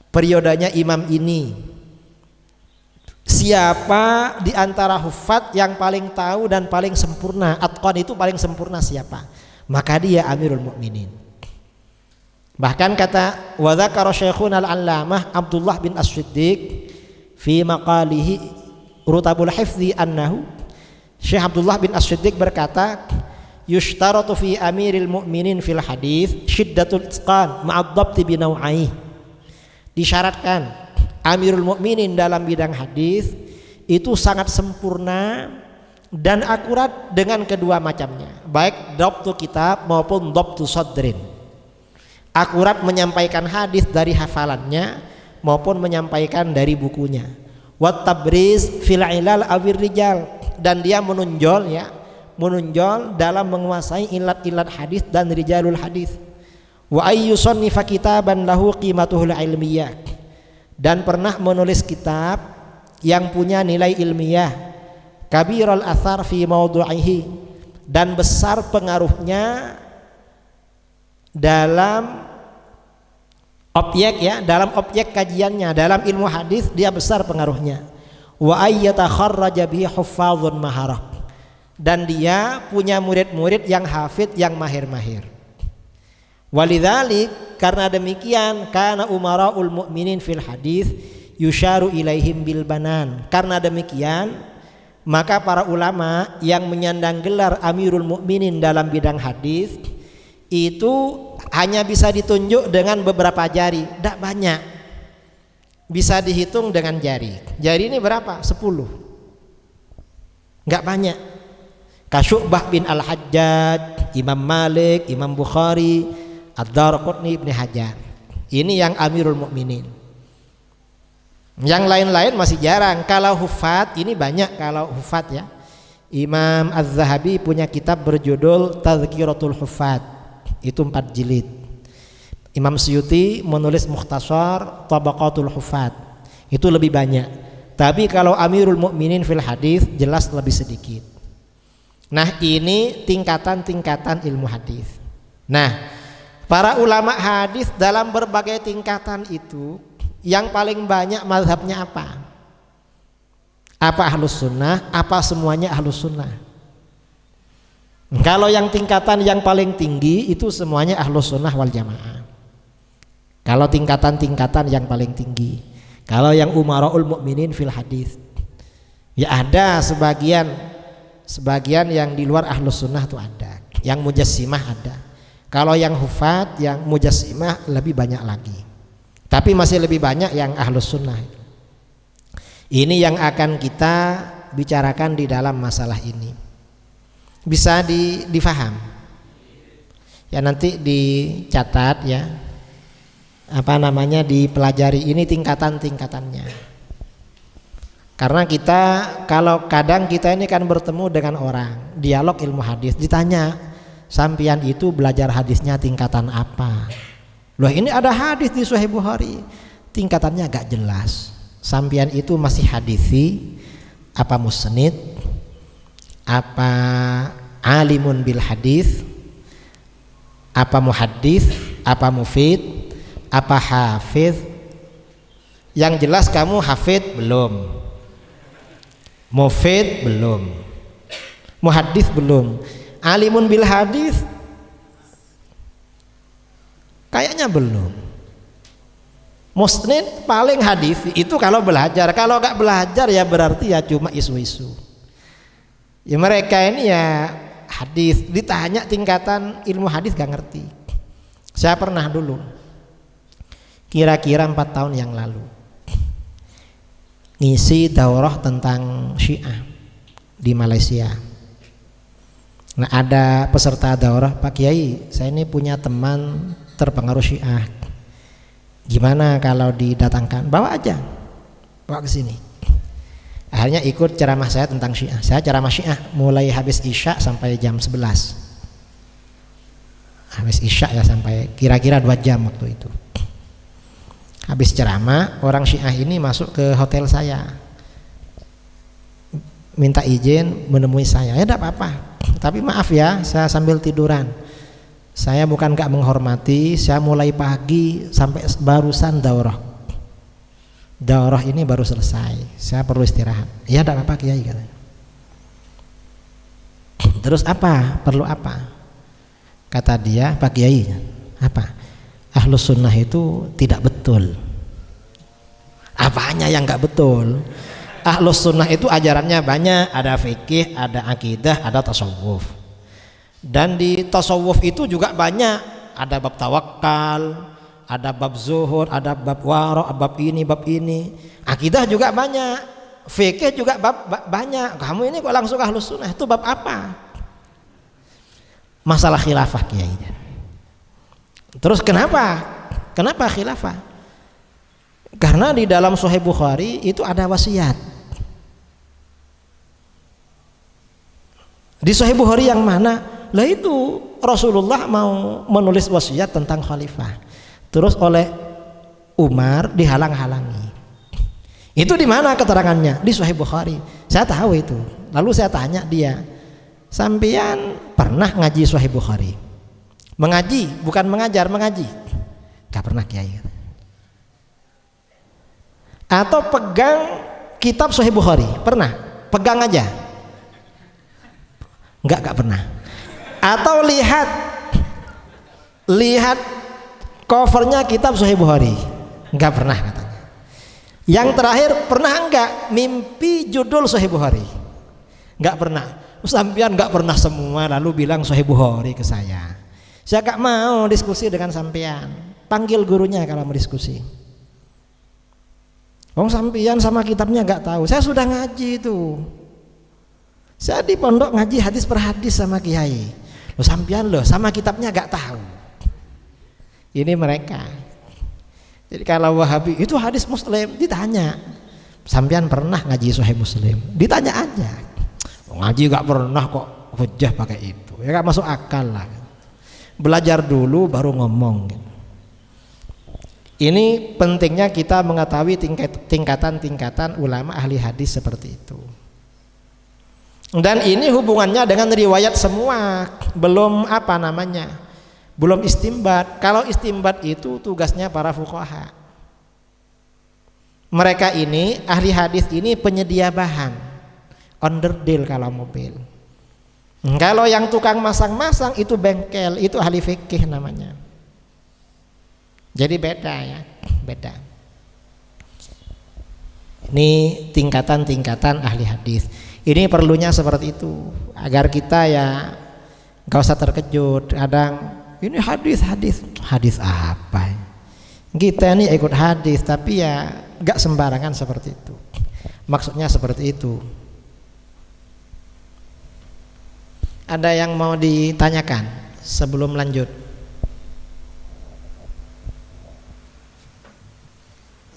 periodenya imam ini, siapa di antara hufat yang paling tahu dan paling sempurna? Atqan itu paling sempurna siapa? Maka dia Amirul Mukminin. Bahkan kata wa dzakara Syekhuna al-Allamah Abdullah bin As-Siddiq fi maqalihi Rutabul Hifdzi annahu, Syekh Abdullah bin As-Siddiq berkata, yushtaratu fi Amiril Mukminin fil hadis syiddatul itqan ma'ad dhabti bi naw'aihi. Disyaratkan Amirul Mukminin dalam bidang hadis itu sangat sempurna dan akurat dengan kedua macamnya, baik dhabtu kitab maupun dhabtu sadrin. Akurat menyampaikan hadis dari hafalannya maupun menyampaikan dari bukunya. Wat tabriz fil ilal awir rijal, dan dia menonjol dalam menguasai ilat-ilat hadis dan rijalul hadis. Wa ayyusannifa kitaban lahu qimatuhul ilmiyah, dan pernah menulis kitab yang punya nilai ilmiah, kabirul athar fi mawdu'ihi, dan besar pengaruhnya dalam objek kajiannya, dalam ilmu hadis dia besar pengaruhnya. Wa ayyatakharraja bihi huffazun maharah, dan dia punya murid-murid yang hafid yang mahir-mahir. Walidzalik, karena demikian, kana umaraul mukminin fil hadis yusyaru ilaihim bil banan. Karena demikian, maka para ulama yang menyandang gelar Amirul Mukminin dalam bidang hadis itu hanya bisa ditunjuk dengan beberapa jari, tidak banyak, bisa dihitung dengan jari. Jari ini berapa? 10, nggak banyak. Kasyu'bah bin Al-Hajjaj, Imam Malik, Imam Bukhari, Ad-Darqutni, Ibnu Hajar. Ini yang Amirul Mukminin. Yang lain-lain masih jarang. Kalau hufat ini banyak. Kalau hufat ya, Imam Az-Zahabi punya kitab berjudul Tadhkiratul Hufat, itu 4 jilid. Imam Suyuti menulis Mukhtasar Tabaqatul Hufat, itu lebih banyak. Tapi kalau Amirul Mukminin fil hadis jelas lebih sedikit. Nah, ini tingkatan-tingkatan ilmu hadis. Nah, para ulama hadis dalam berbagai tingkatan itu yang paling banyak mazhabnya apa? Apa Ahlus Sunnah? Apa semuanya Ahlus Sunnah? Kalau yang tingkatan yang paling tinggi itu semuanya Ahlus Sunnah wal Jamaah. Kalau tingkatan-tingkatan yang paling tinggi. Kalau yang umaraul mukminin fil hadis, ya ada sebagian yang di luar Ahlus Sunnah itu ada. Yang mujassimah ada. Kalau yang hufat, yang mujassimah lebih banyak lagi. Tapi masih lebih banyak yang Ahlus Sunnah. Ini yang akan kita bicarakan di dalam masalah ini. Bisa difaham. Ya nanti dicatat ya. Dipelajari ini tingkatan-tingkatannya. Karena kita kalau kadang kita ini kan bertemu dengan orang, dialog ilmu hadis, ditanya, "Sampian itu belajar hadisnya tingkatan apa?" Loh, ini ada hadis di Sahih Bukhari. Tingkatannya agak jelas. Sampian itu masih hadisi, apa musnid, apa alimun bil hadis, apa muhaddis, apa mufid, apa hafiz? Yang jelas kamu hafid belum, mufid belum, muhaddis belum, alimun bil hadis kayaknya belum, musnid paling hadis itu kalau belajar. Kalau nggak belajar ya berarti ya cuma isu-isu. Ya mereka ini ya hadis, ditanya tingkatan ilmu hadis gak ngerti. Saya pernah dulu kira-kira 4 tahun yang lalu ngisi daurah tentang Syiah di Malaysia. Nah, ada peserta daurah, "Pak Kiai, saya ini punya teman terpengaruh Syiah. Gimana kalau didatangkan?" "Bawa aja, bawa ke sini." Akhirnya ikut ceramah saya tentang Syiah. Saya ceramah Syiah mulai habis Isya sampai jam 11. Habis Isya ya sampai kira-kira 2 jam waktu itu. Habis ceramah, orang Syiah ini masuk ke hotel saya, minta izin menemui saya. "Ya enggak apa-apa, tapi maaf ya, saya sambil tiduran. Saya bukan gak menghormati, saya mulai pagi sampai barusan daurah ini baru selesai, saya perlu istirahat." "Ya enggak apa-apa Kiai," katanya. "Terus apa? Perlu apa?" Kata dia, "Pak Kiai, apa? Ahlus sunnah itu tidak betul." "Apanya yang gak betul?" Ahlus sunnah itu ajarannya banyak, ada fikih, ada akidah, ada tasawuf. Dan di tasawuf itu juga banyak, ada bab tawakal, ada bab zuhud, ada bab wara', bab ini. Akidah juga banyak, fikih juga bab banyak. Kamu ini kok langsung ahlus sunnah, itu bab apa? Masalah khilafah Kiai. Terus kenapa khilafah? Karena di dalam Sahih Bukhari itu ada wasiat. Di Sahih Bukhari yang mana? Lah itu Rasulullah mau menulis wasiat tentang khalifah. Terus oleh Umar dihalang-halangi. Itu di mana keterangannya? Di Sahih Bukhari. Saya tahu itu. Lalu saya tanya dia, "Sampean pernah ngaji Sahih Bukhari?" "Mengaji, bukan mengajar, mengaji." "Gak pernah Kiai." "Atau pegang kitab Sahih Bukhari?" "Pernah." "Pegang aja?" Gak pernah." "Atau lihat covernya kitab Sahih Bukhari?" Gak pernah katanya. "Yang terakhir pernah enggak mimpi judul Sahih Bukhari?" Gak pernah. "Sampean gak pernah semua lalu bilang Sahih Bukhari ke saya. Saya gak mau diskusi dengan sampean. Panggil gurunya kalau mau diskusi. Sampean sama kitabnya gak tahu. Saya sudah ngaji itu. Saya di pondok ngaji hadis per hadis sama kiai. Sampean sama kitabnya gak tahu." Ini mereka. Jadi kalau Wahabi itu hadis Muslim ditanya, "Sampean pernah ngaji Sahih Muslim?" Ditanya aja. Ngaji gak pernah kok hujah pakai itu. Ya gak masuk akal lah. Belajar dulu baru ngomong. Ini pentingnya kita mengetahui tingkatan-tingkatan ulama ahli hadis seperti itu. Dan ini hubungannya dengan riwayat semua, belum belum istimbat. Kalau istimbat itu tugasnya para fuqaha. Mereka ini ahli hadis ini penyedia bahan, onderdil kalau mobil. Kalau yang tukang masang-masang itu bengkel, itu ahli fikih namanya. Jadi beda ya, beda. Ini tingkatan-tingkatan ahli hadis. Ini perlunya seperti itu agar kita ya gak usah terkejut. Kadang ini hadis apa? Kita ini ikut hadis tapi ya gak sembarangan seperti itu. Maksudnya seperti itu. Ada yang mau ditanyakan sebelum lanjut?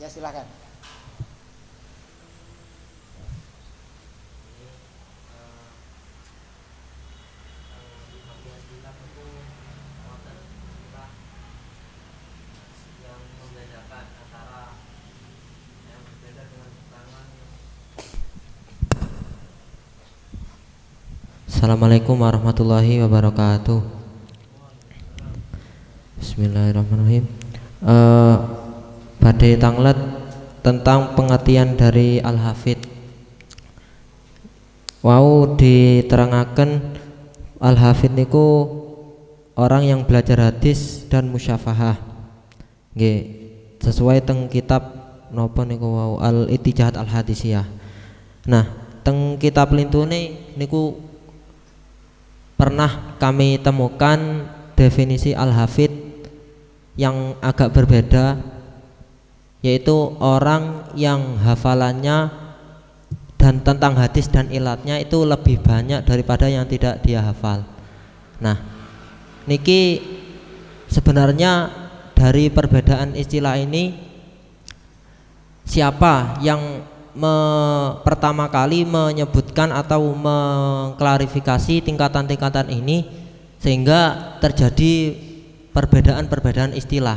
Ya silakan. Assalamualaikum warahmatullahi wabarakatuh. Bismillahirrahmanirrahim. Badai tanglet tentang pengertian dari Al-Hafidh. Wau diterangaken Al-Hafidh niku orang yang belajar hadis dan musyafahah. Nggih, sesuai teng kitab napa niku wau Al-Ittijahat Al-Hadisiyah. Nah, teng kitab lintune niku pernah kami temukan definisi Al-Hafidh yang agak berbeda, yaitu orang yang hafalannya dan tentang hadis dan ilatnya itu lebih banyak daripada yang tidak dia hafal. Nah, niki sebenarnya dari perbedaan istilah ini siapa yang pertama kali menyebutkan atau mengklarifikasi tingkatan-tingkatan ini sehingga terjadi perbedaan-perbedaan istilah.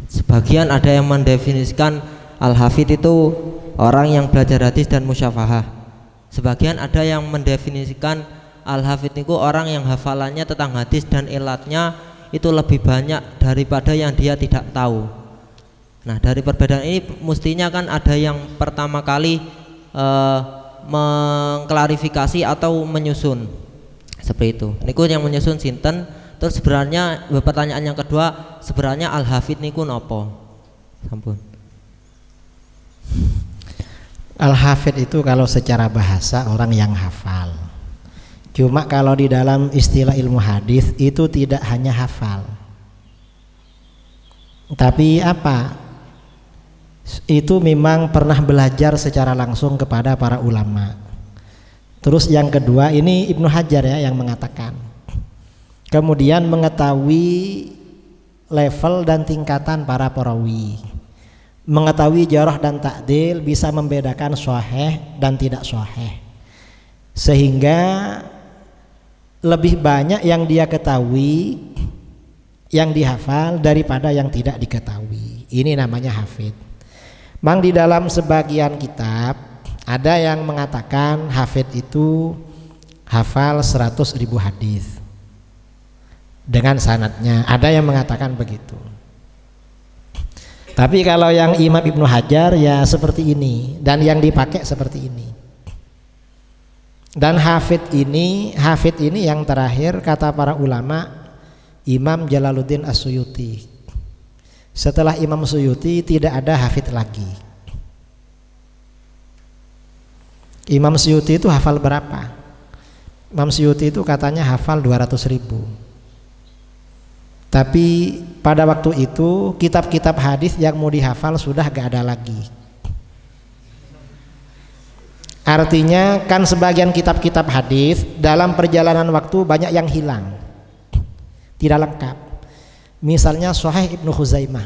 Sebagian ada yang mendefinisikan Al-Hafidh itu orang yang belajar hadis dan musyafahah. Sebagian ada yang mendefinisikan Al-Hafidh itu orang yang hafalannya tentang hadis dan ilatnya itu lebih banyak daripada yang dia tidak tahu. Nah, dari perbedaan ini mestinya kan ada yang pertama kali mengklarifikasi atau menyusun seperti itu. Niku yang menyusun sinten. Terus sebenarnya pertanyaan yang kedua, sebenarnya Al-Hafidh niku nopo? Sampun. Al-Hafidh itu kalau secara bahasa orang yang hafal. Cuma kalau di dalam istilah ilmu hadis itu tidak hanya hafal, tapi apa? Itu memang pernah belajar secara langsung kepada para ulama. Terus yang kedua ini Ibnu Hajar ya yang mengatakan, kemudian mengetahui level dan tingkatan para perawi, mengetahui jarah dan ta'dil, bisa membedakan sahih dan tidak sahih, sehingga lebih banyak yang dia ketahui, yang dihafal daripada yang tidak diketahui. Ini namanya hafidh. Mang di dalam sebagian kitab ada yang mengatakan hafidh itu hafal 100.000 hadis dengan sanadnya. Ada yang mengatakan begitu. Tapi kalau yang Imam Ibnu Hajar ya seperti ini, dan yang dipakai seperti ini. Dan hafidh ini yang terakhir kata para ulama Imam Jalaluddin As-Suyuti. Setelah Imam Suyuti tidak ada hafidh lagi. Imam Suyuti itu hafal berapa? Imam Suyuti itu katanya hafal 200.000. Tapi pada waktu itu kitab-kitab hadis yang mau dihafal sudah gak ada lagi. Artinya kan sebagian kitab-kitab hadis dalam perjalanan waktu banyak yang hilang, tidak lengkap. Misalnya Sahih Ibnu Khuzaimah.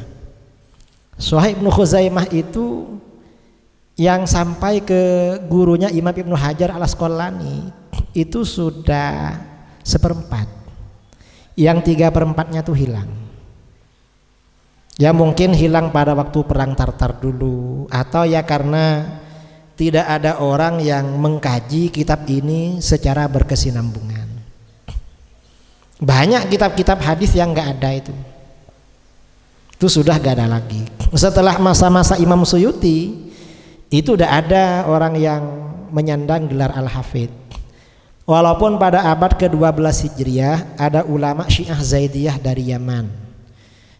Sahih Ibnu Khuzaimah itu yang sampai ke gurunya Imam Ibnu Hajar Al-Asqalani itu sudah 1/4. Yang 3/4-nya tuh hilang. Ya mungkin hilang pada waktu perang Tartar dulu, atau ya karena tidak ada orang yang mengkaji kitab ini secara berkesinambungan. Banyak kitab-kitab hadis yang nggak ada itu sudah nggak ada lagi. Setelah masa-masa Imam Suyuti itu udah ada orang yang menyandang gelar Al-Hafidh. Walaupun pada abad ke-12 Hijriah ada ulama Syiah Zaidiyah dari Yaman,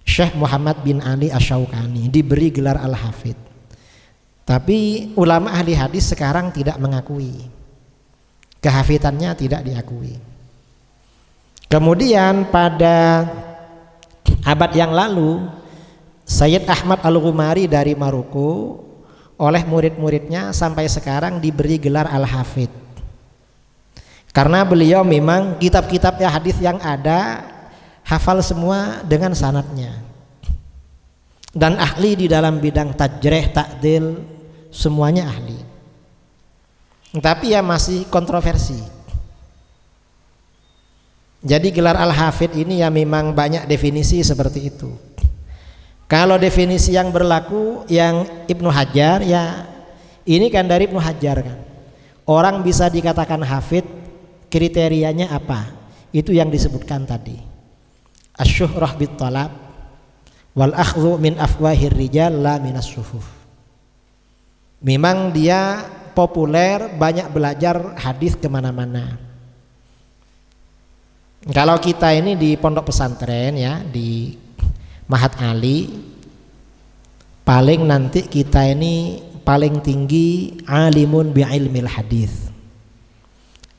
Syekh Muhammad bin Ali Asy-Syaukani, diberi gelar Al-Hafidh. Tapi ulama ahli hadis sekarang tidak mengakui, kehafidhannya tidak diakui. Kemudian pada abad yang lalu Sayyid Ahmad Al-Ghumari dari Maroko oleh murid-muridnya sampai sekarang diberi gelar Al-Hafidh. Karena beliau memang kitab-kitabnya hadis yang ada hafal semua dengan sanadnya. Dan ahli di dalam bidang tajrih, ta'dil, semuanya ahli. Tapi ya masih kontroversi. Jadi gelar Al-Hafidh ini ya memang banyak definisi seperti itu. Kalau definisi yang berlaku yang Ibnu Hajar, ya ini kan dari Ibnu Hajar kan. Orang bisa dikatakan hafidh, kriterianya apa? Itu yang disebutkan tadi. Asy-syuhrah bit talab wal akhdhu min afwahir rijal la minas syuhuf. Memang dia populer, banyak belajar hadis kemana-mana. Kalau kita ini di pondok pesantren ya, di Mahat Ali, paling nanti kita ini paling tinggi alimun bi ilmil hadis.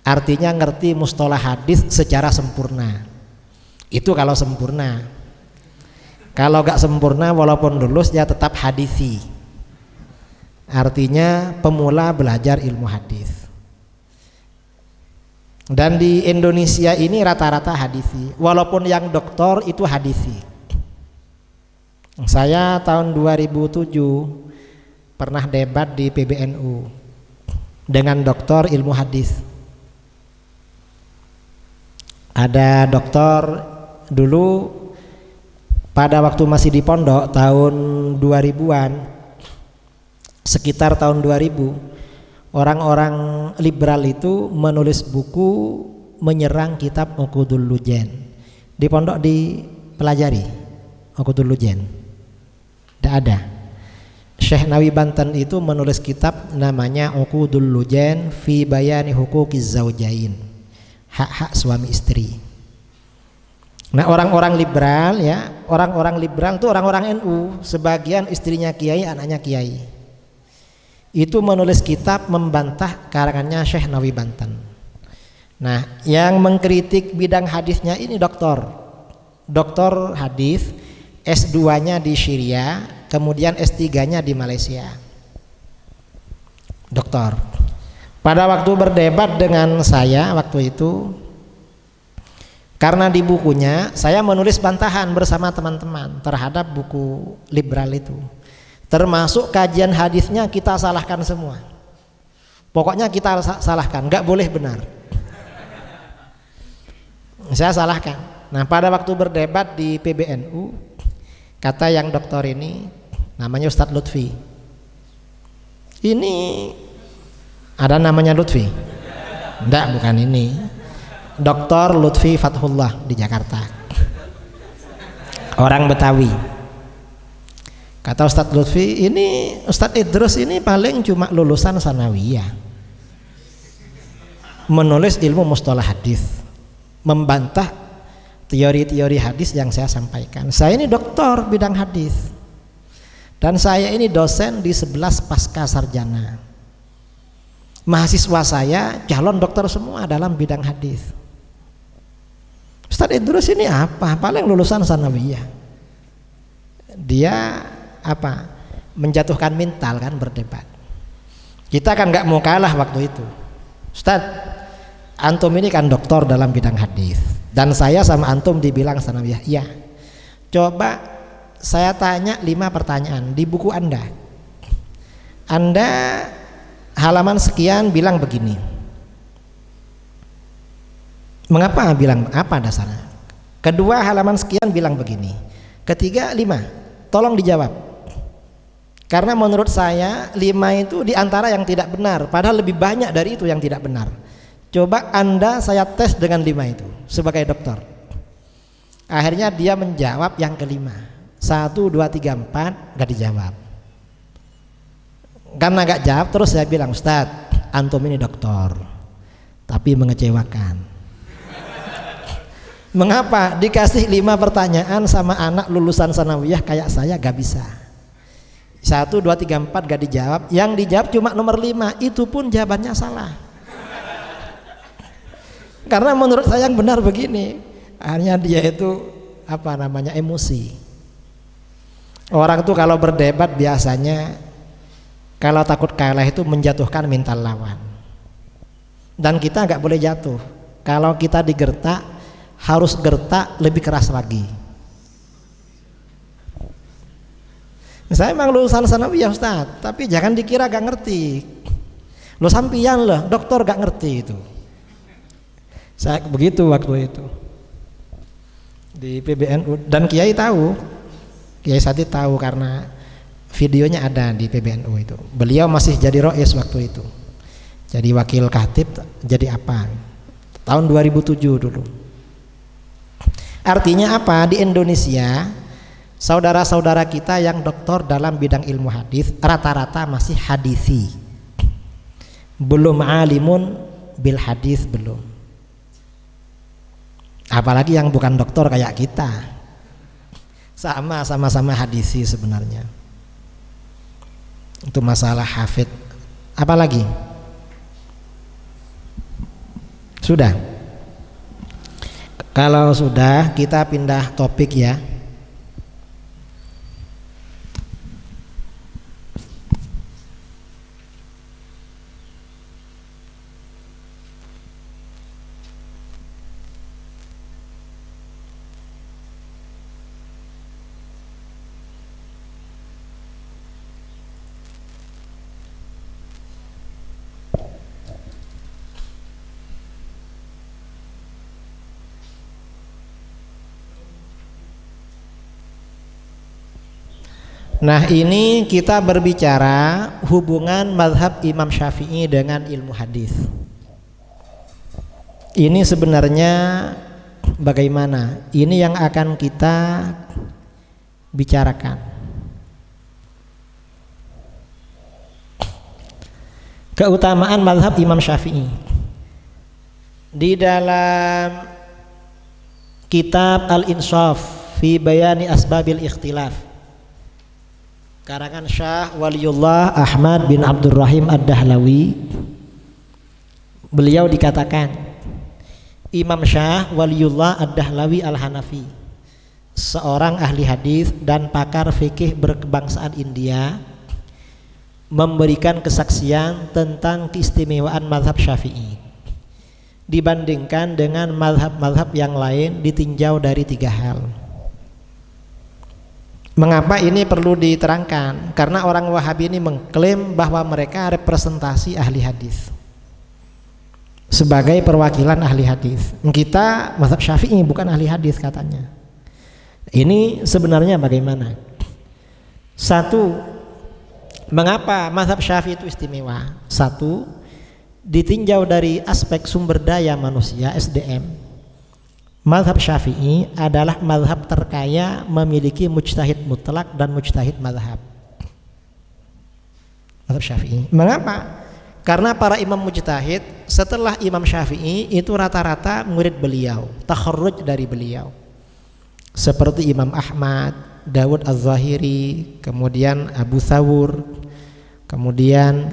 Artinya ngerti mustalah hadis secara sempurna. Itu kalau sempurna. Kalau gak sempurna walaupun lulus ya tetap hadisi. Artinya pemula belajar ilmu hadis. Dan di Indonesia ini rata-rata hadisi. Walaupun yang doktor itu hadisi. Saya tahun 2007 pernah debat di PBNU dengan doktor ilmu hadis. Ada doktor dulu pada waktu masih di pondok tahun 2000-an, sekitar tahun 2000, orang-orang liberal itu menulis buku menyerang kitab Uqudul Lujen. Di pondok dipelajari Uqudul Lujen. Tidak ada. Syekh Nawawi Banten itu menulis kitab namanya Uqudul Lujen fi bayani huquqiz zaujain, hak-hak suami istri. Nah, orang-orang liberal ya, orang-orang liberal itu orang-orang NU, sebagian istrinya kiai, anaknya kiai. Itu menulis kitab membantah karangannya Syekh Nawawi Banten. Nah, yang mengkritik bidang hadisnya ini doktor hadis, S2-nya di Syria, kemudian S3-nya di Malaysia. Doktor. Pada waktu berdebat dengan saya waktu itu, karena di bukunya saya menulis bantahan bersama teman-teman terhadap buku liberal itu. Termasuk kajian hadisnya kita salahkan semua. Pokoknya kita salahkan, nggak boleh benar. Saya salahkan. Nah, pada waktu berdebat di PBNU, kata yang doktor ini, namanya Ustadz Lutfi. Ini ada namanya Lutfi? Enggak, bukan ini. Dr. Lutfi Fathullah di Jakarta. Orang Betawi. Kata Ustadz Lutfi, ini Ustadz Idrus ini paling cuma lulusan sanawiyah. Menulis ilmu mustalah hadis, membantah teori-teori hadis yang saya sampaikan. Saya ini doktor bidang hadis. Dan saya ini dosen di 11 pasca sarjana. Mahasiswa saya calon dokter semua dalam bidang hadis. Ustadz Idrus ini apa? Paling lulusan sanawiyah. Dia apa? Menjatuhkan mental kan berdebat. Kita kan nggak mau kalah waktu itu. Ustadz, antum ini kan doktor dalam bidang hadis. Dan saya sama antum dibilang sanawiyah. Iya. Coba saya tanya 5 pertanyaan di buku Anda. Anda halaman sekian bilang begini. Mengapa bilang apa dasarnya? Kedua halaman sekian bilang begini. Ketiga 5. Tolong dijawab. Karena menurut saya 5 itu diantara yang tidak benar. Padahal lebih banyak dari itu yang tidak benar. Coba Anda saya tes dengan 5 itu sebagai dokter. Akhirnya dia menjawab yang kelima. 1, 2, 3, 4 gak dijawab. Karena gak jawab terus saya bilang, Ustadz, antum ini dokter tapi mengecewakan. Mengapa dikasih 5 pertanyaan sama anak lulusan sanawiyah kayak saya gak bisa. 1, 2, 3, 4 gak dijawab. Yang dijawab cuma nomor 5. Itu pun jawabannya salah. Karena menurut saya yang benar begini. Akhirnya dia itu emosi. Orang tuh kalau berdebat biasanya kalau takut kalah itu menjatuhkan mental lawan. Dan kita nggak boleh jatuh. Kalau kita digertak, harus gertak lebih keras lagi. Saya emang lulusan sanawiyah Ustaz, tapi jangan dikira gak ngerti. Lo sampian loh, dokter gak ngerti itu. Saya begitu waktu itu di PBNU, dan Kiai tahu, Kiai Sati tahu karena videonya ada di PBNU itu. Beliau masih jadi rois waktu itu, jadi wakil khatib, jadi apa? Tahun 2007 dulu. Artinya apa? Di Indonesia, saudara-saudara kita yang doktor dalam bidang ilmu hadis rata-rata masih hadisi, belum alimun bil hadis, belum. Apalagi yang bukan doktor kayak kita, sama-sama hadisi sebenarnya. Itu masalah hafid. Apalagi? Sudah. Kalau sudah, kita pindah topik ya. Nah, ini kita berbicara hubungan mazhab Imam Syafi'i dengan ilmu hadis. Ini sebenarnya bagaimana? Ini yang akan kita bicarakan. Keutamaan mazhab Imam Syafi'i. Di dalam kitab Al-Insaf fi Bayani Asbabil Ikhtilaf, karangan Syah Waliullah Ahmad bin Abdurrahim Ad-Dahlawi, beliau dikatakan Imam Syah Waliullah Ad-Dahlawi Al-Hanafi, seorang ahli hadis dan pakar fikih berkebangsaan India, memberikan kesaksian tentang keistimewaan mazhab Syafi'i dibandingkan dengan mazhab-mazhab yang lain ditinjau dari 3 hal. Mengapa ini perlu diterangkan? Karena orang Wahabi ini mengklaim bahwa mereka representasi ahli hadis sebagai perwakilan ahli hadis. Kita mazhab Syafi'i bukan ahli hadis katanya. Ini sebenarnya bagaimana? Satu, mengapa mazhab Syafi'i itu istimewa? Satu, ditinjau dari aspek sumber daya manusia SDM. Mazhab Syafi'i adalah mazhab terkaya, memiliki mujtahid mutlak dan mujtahid mazhab. Mazhab Syafi'i. Mengapa? Karena para imam mujtahid setelah Imam Syafi'i itu rata-rata murid beliau, takharruj dari beliau. Seperti Imam Ahmad, Dawud Az-Zahiri, kemudian Abu Thawr, kemudian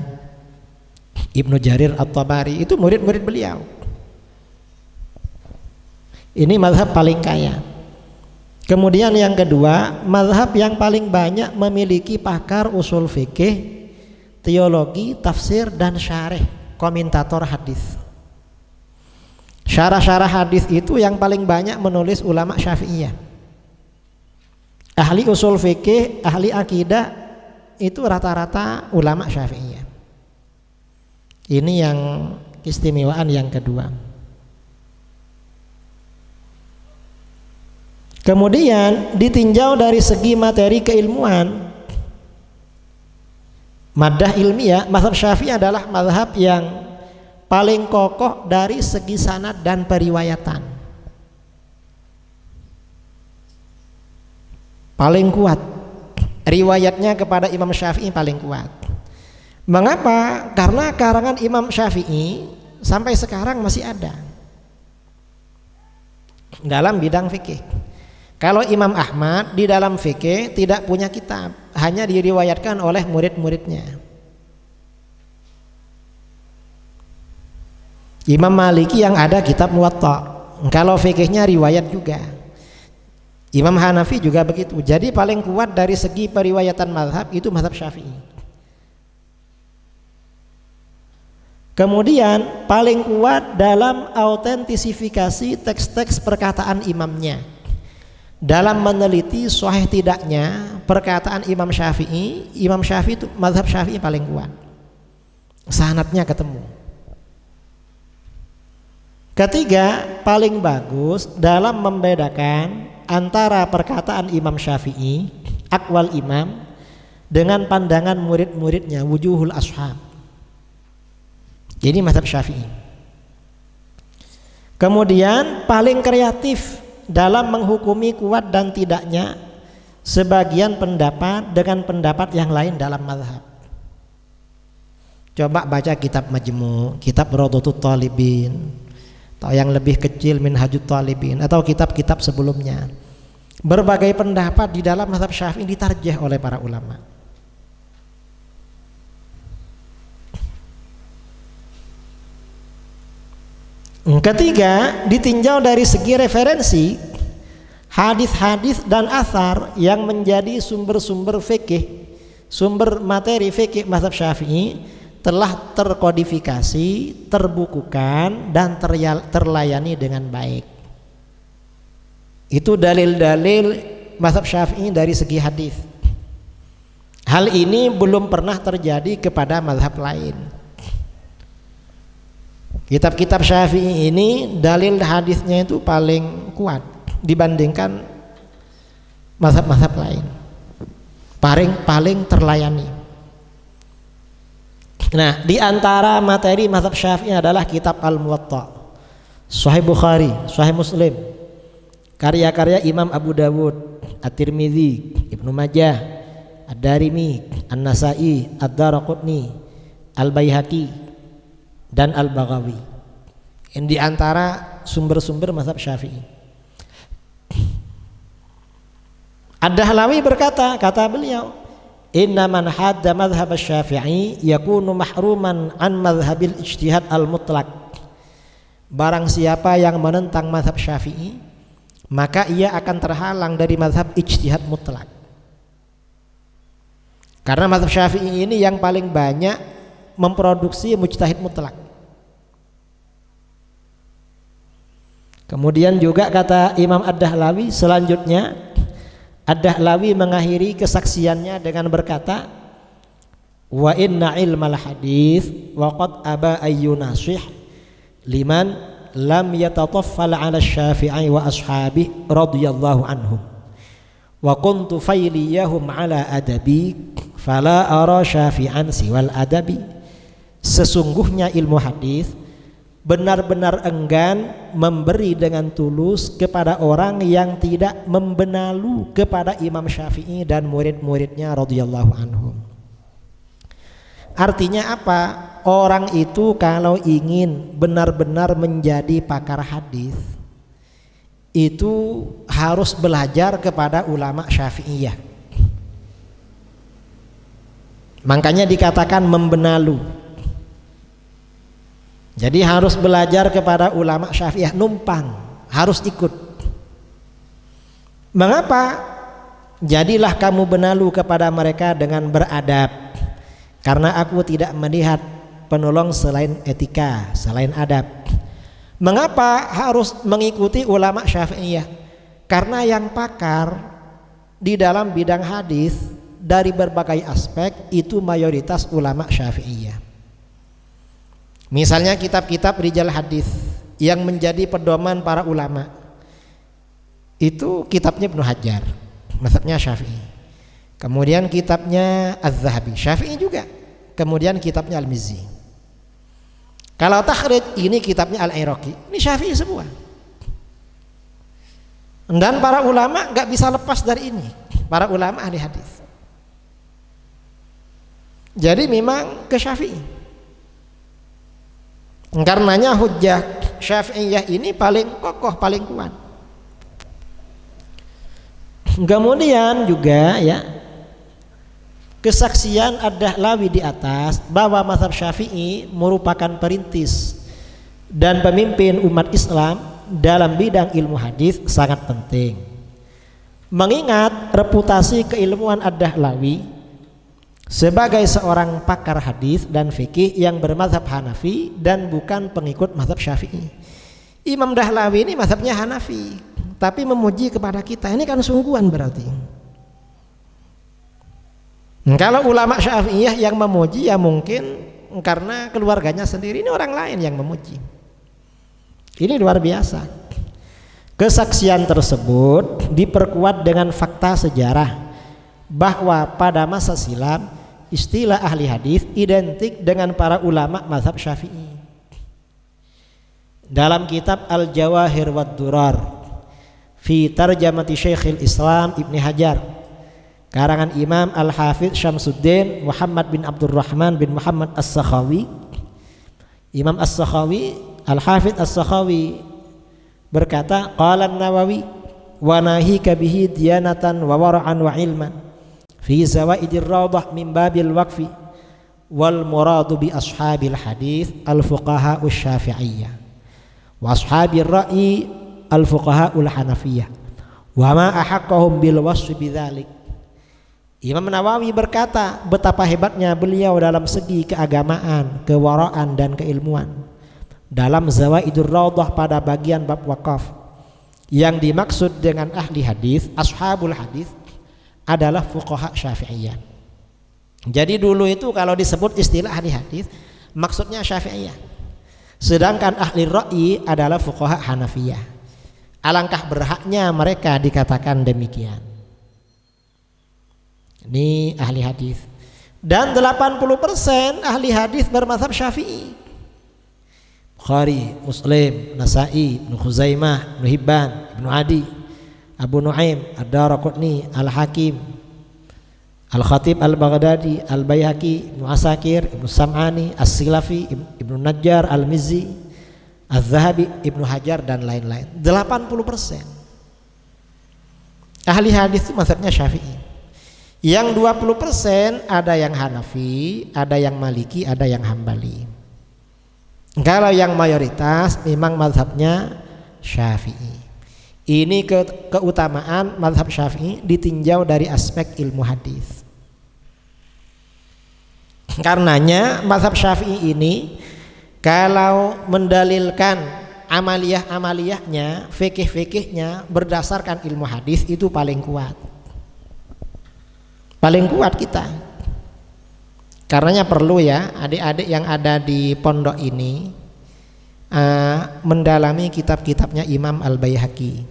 Ibnu Jarir At-Tabari, itu murid-murid beliau. Ini mazhab paling kaya. Kemudian yang kedua, mazhab yang paling banyak memiliki pakar usul fikih, teologi, tafsir dan syarih, komentator hadis. Syarah-syarah hadis itu yang paling banyak menulis ulama Syafi'iyah. Ahli usul fikih, ahli akidah itu rata-rata ulama Syafi'iyah. Ini yang keistimewaan yang kedua. Kemudian ditinjau dari segi materi keilmuan, madah ilmiah, mazhab Syafi'i adalah mazhab yang paling kokoh dari segi sanad dan periwayatan, paling kuat. Riwayatnya kepada Imam Syafi'i paling kuat. Mengapa? Karena karangan Imam Syafi'i sampai sekarang masih ada dalam bidang fikih. Kalau Imam Ahmad di dalam fikih tidak punya kitab, hanya diriwayatkan oleh murid-muridnya. Imam Maliki yang ada kitab Muwatta, kalau fikihnya riwayat juga. Imam Hanafi juga begitu. Jadi paling kuat dari segi periwayatan mazhab itu mazhab Syafi'i. Kemudian paling kuat dalam autentisifikasi teks-teks perkataan imamnya. Dalam meneliti sahih tidaknya perkataan Imam Syafi'i itu mazhab Syafi'i paling kuat. Sanadnya ketemu. Ketiga, paling bagus dalam membedakan antara perkataan Imam Syafi'i, aqwal imam, dengan pandangan murid-muridnya, wujuhul ashab. Jadi mazhab Syafi'i. Kemudian paling kreatif dalam menghukumi kuat dan tidaknya sebagian pendapat dengan pendapat yang lain dalam mazhab. Coba baca kitab Majmu', kitab Rawdatut Thalibin, atau yang lebih kecil Minhajut Thalibin, atau kitab-kitab sebelumnya. Berbagai pendapat di dalam mazhab Syafi'i ditarjih oleh para ulama. Ketiga, ditinjau dari segi referensi, hadis-hadis dan athar yang menjadi sumber-sumber fikih, sumber materi fikih mazhab Syafi'i telah terkodifikasi, terbukukan dan terlayani dengan baik. Itu dalil-dalil mazhab Syafi'i dari segi hadis. Hal ini belum pernah terjadi kepada mazhab lain. Kitab-kitab Syafi'i ini dalil hadisnya itu paling kuat dibandingkan mazhab-mazhab lain. Paling terlayani. Nah, di antara materi mazhab Syafi'i adalah kitab Al-Muwatta, Sahih Bukhari, Sahih Muslim, karya-karya Imam Abu Dawud, At-Tirmidzi, Ibnu Majah, Ad-Darimi, An-Nasa'i, Ad-Daraqutni, Al-Baihaqi dan Al-Baghawi. Ini di antara sumber-sumber mazhab Syafi'i. Ad-Dahlawi berkata, kata beliau, inna man hadda madhhab Syafi'i yakunu mahruman an madhhabil ijtihad al-mutlaq. Barang siapa yang menentang mazhab Syafi'i, maka ia akan terhalang dari mazhab ijtihad mutlak. Karena mazhab Syafi'i ini yang paling banyak memproduksi mujtahid mutlak. Kemudian juga kata Imam Ad-Dahlawi selanjutnya, Ad-Dahlawi mengakhiri kesaksiannya dengan berkata, wa inna ilmal hadis wa qad aba ayyunasih liman lam yatataffal ala Syafi'i wa ashabi radhiyallahu anhum wa kuntu fayliyahum ala adabi fala ara syafi'an siwal adabi. Sesungguhnya ilmu hadis benar-benar enggan memberi dengan tulus kepada orang yang tidak membenalu kepada Imam Syafi'i dan murid-muridnya radhiyallahu anhum. Artinya apa? Orang itu kalau ingin benar-benar menjadi pakar hadis itu harus belajar kepada ulama Syafi'iyah. Makanya dikatakan membenalu. Jadi harus belajar kepada ulama Syafi'iyah, numpang, harus ikut. Mengapa? Jadilah kamu benalu kepada mereka dengan beradab. Karena aku tidak melihat penolong selain etika, selain adab. Mengapa harus mengikuti ulama Syafi'iyah? Karena yang pakar di dalam bidang hadis dari berbagai aspek itu mayoritas ulama Syafi'iyah. Misalnya kitab-kitab rijal hadis yang menjadi pedoman para ulama itu kitabnya Ibnu Hajar, mazhabnya Syafi'i. Kemudian kitabnya Az-Zahabi, Syafi'i juga. Kemudian kitabnya Al-Mizzi. Kalau takhrij ini kitabnya Al-Iraqi, ini Syafi'i semua. Dan para ulama nggak bisa lepas dari ini, para ulama ahli hadis. Jadi memang ke Syafi'i. Karenanya hujjah Syafi'iyah ini paling kokoh, paling kuat. Kemudian juga ya kesaksian Ad-Dahlawi di atas bahwa mazhab Syafi'i merupakan perintis dan pemimpin umat Islam dalam bidang ilmu hadis sangat penting. Mengingat reputasi keilmuan Ad-Dahlawi sebagai seorang pakar hadis dan fikih yang bermazhab Hanafi dan bukan pengikut mazhab Syafi'i. Imam Dahlawi ini mazhabnya Hanafi, tapi memuji kepada kita, ini kan sungguhan berarti. Kalau ulama Syafi'iyah yang memuji ya mungkin karena keluarganya sendiri, ini orang lain yang memuji. Ini luar biasa. Kesaksian tersebut diperkuat dengan fakta sejarah bahwa pada masa silam istilah ahli hadis identik dengan para ulama mazhab Syafi'i. Dalam kitab Al-Jawahir wad Durar fi tarjamati Syekhul Islam Ibni Hajar karangan Imam Al-Hafidz Syamsuddin Muhammad bin Abdurrahman bin Muhammad As-Sakhawi, Imam As-Sakhawi, Al-Hafidz As-Sakhawi berkata, qala An-Nawawi wa nahika bihi diyanatan wa wara'an wa ilman fi zawaidir rawdah min babil waqfi wal muradu bi ashabil hadis al-fuqaha asy-syafi'iyyah wa ashabir ra'yi al-fuqaha al-hanafiyah wa ma ahaqqahum bil wasfi bidzalik. Imam Nawawi berkata betapa hebatnya beliau dalam segi keagamaan, kewaraan dan keilmuan dalam Zawaidur Raudhah pada bagian bab wakaf. Yang dimaksud dengan ahli hadis, ashabul hadis adalah fuqaha Syafi'iyah. Jadi dulu itu kalau disebut istilah ahli hadis maksudnya Syafi'iyah. Sedangkan ahli ra'yi adalah fuqaha Hanafiyah. Alangkah berhaknya mereka dikatakan demikian. Ini ahli hadis. Dan 80% ahli hadis bermazhab Syafi'i. Bukhari, Muslim, Nasa'i, Ibnu Khuzaimah, Ibnu Hibban, Ibnu Adi, Abu Nuaim, Ad-Daraqutni, Al-Hakim, Al-Khatib Al-Baghdadi, Al-Baihaqi, Ibnu Asakir, Ibnu Sam'ani, As-Silafi, Ibnu Najjar, Al-Mizzi, Az-Zahabi, Ibnu Hajar dan lain-lain. 80% ahli hadis itu mazhabnya Syafi'i. Yang 20% ada yang Hanafi, ada yang Maliki, ada yang Hambali. Kalau yang mayoritas memang mazhabnya Syafi'i. Ini keutamaan mazhab Syafi'i ditinjau dari aspek ilmu hadis. Karenanya mazhab Syafi'i ini kalau mendalilkan amaliyah-amaliyahnya, fikih-fikihnya berdasarkan ilmu hadis itu paling kuat. Paling kuat kita. Karenanya perlu ya adik-adik yang ada di pondok ini mendalami kitab-kitabnya Imam Al-Baihaqi.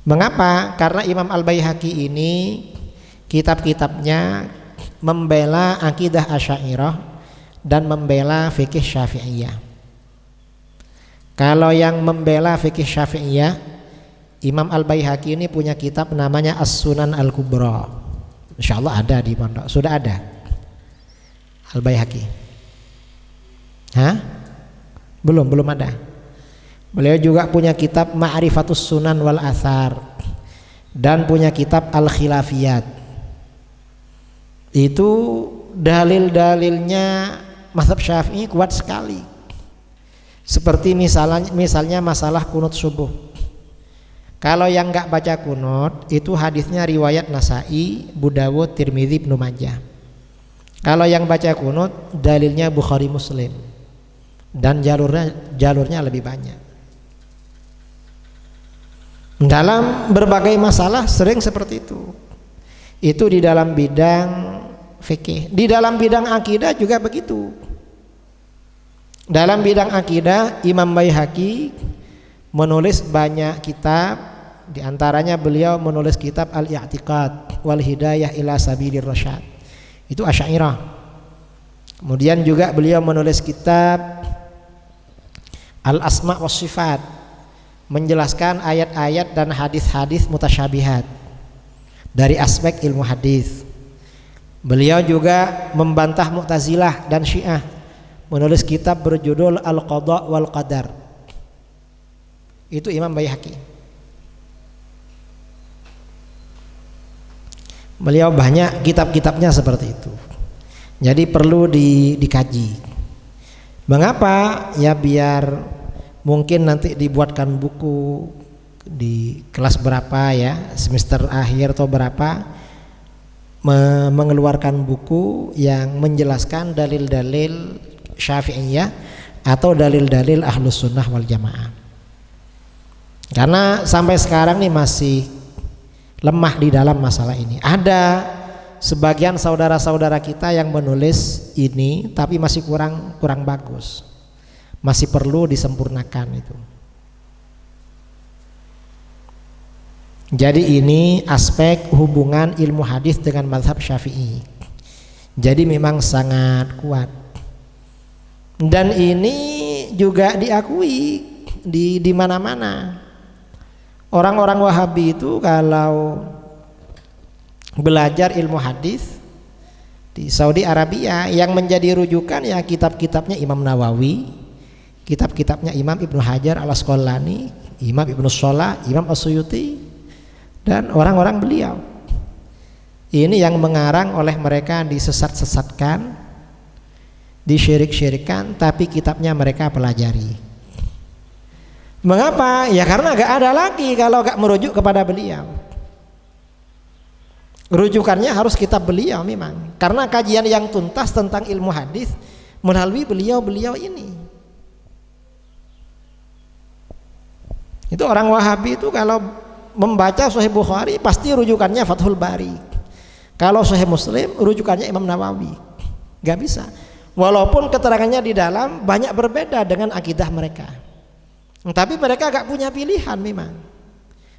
Mengapa? Karena Imam Al-Baihaqi ini kitab-kitabnya membela akidah Asy'ariyah dan membela fikih Syafi'iyah. Kalau yang membela fikih Syafi'iyah, Imam Al-Baihaqi ini punya kitab namanya As-Sunan Al-Kubra. Insyaallah ada di pondok, sudah ada Al-Baihaqi. Belum ada. Beliau juga punya kitab Ma'rifatus Sunan wal Athar dan punya kitab Al-Khilafiyat. Itu dalil-dalilnya mazhab Syafi'i kuat sekali. Seperti misalnya masalah kunut subuh. Kalau yang nggak baca kunut itu hadisnya riwayat Nasa'i, Abu Dawud, Tirmidzi, Ibnu Majah. Kalau yang baca kunut dalilnya Bukhari, Muslim, dan jalurnya lebih banyak. Dalam berbagai masalah sering seperti itu. Itu di dalam bidang fikih. Di dalam bidang akidah juga begitu. Dalam bidang akidah Imam Baihaqi menulis banyak kitab. Di antaranya beliau menulis kitab Al-I'tiqad wal Hidayah ila Sabilir Rasyad. Itu Asy'ariyah. Kemudian juga beliau menulis kitab Al-Asma' was Sifat, menjelaskan ayat-ayat dan hadis-hadis mutasyabihat dari aspek ilmu hadis. Beliau juga membantah Mu'tazilah dan Syiah, menulis kitab berjudul Al-Qadha wal Qadar. Itu Imam Baihaqi. Beliau banyak kitab-kitabnya seperti itu. Jadi perlu dikaji. Mengapa? Ya biar mungkin nanti dibuatkan buku di kelas berapa ya, semester akhir atau berapa, mengeluarkan buku yang menjelaskan dalil-dalil Syafi'iyah atau dalil-dalil Ahlus Sunnah wal Jamaah. Karena sampai sekarang nih masih lemah di dalam masalah ini. Ada sebagian saudara-saudara kita yang menulis ini tapi masih kurang bagus. Masih perlu disempurnakan itu. Jadi ini aspek hubungan ilmu hadis dengan mazhab Syafi'i. Jadi memang sangat kuat. Dan ini juga diakui di mana-mana. Orang-orang Wahabi itu kalau belajar ilmu hadis di Saudi Arabia yang menjadi rujukan ya kitab-kitabnya Imam Nawawi, kitab-kitabnya Imam Ibnu Hajar Al-Asqalani, Imam Ibnu Shalah, Imam As-Suyuti, dan orang-orang beliau. Ini yang mengarang oleh mereka disesat-sesatkan, disyirik-syirikan, tapi kitabnya mereka pelajari. Mengapa? Ya karena gak ada lagi kalau gak merujuk kepada beliau. Rujukannya harus kitab beliau memang. Karena kajian yang tuntas tentang ilmu hadis melalui beliau-beliau ini. Itu orang Wahabi itu kalau membaca Sahih Bukhari pasti rujukannya Fathul Bari. Kalau Sahih Muslim rujukannya Imam Nawawi. Gak bisa. Walaupun keterangannya di dalam banyak berbeda dengan akidah mereka. Tapi mereka gak punya pilihan memang.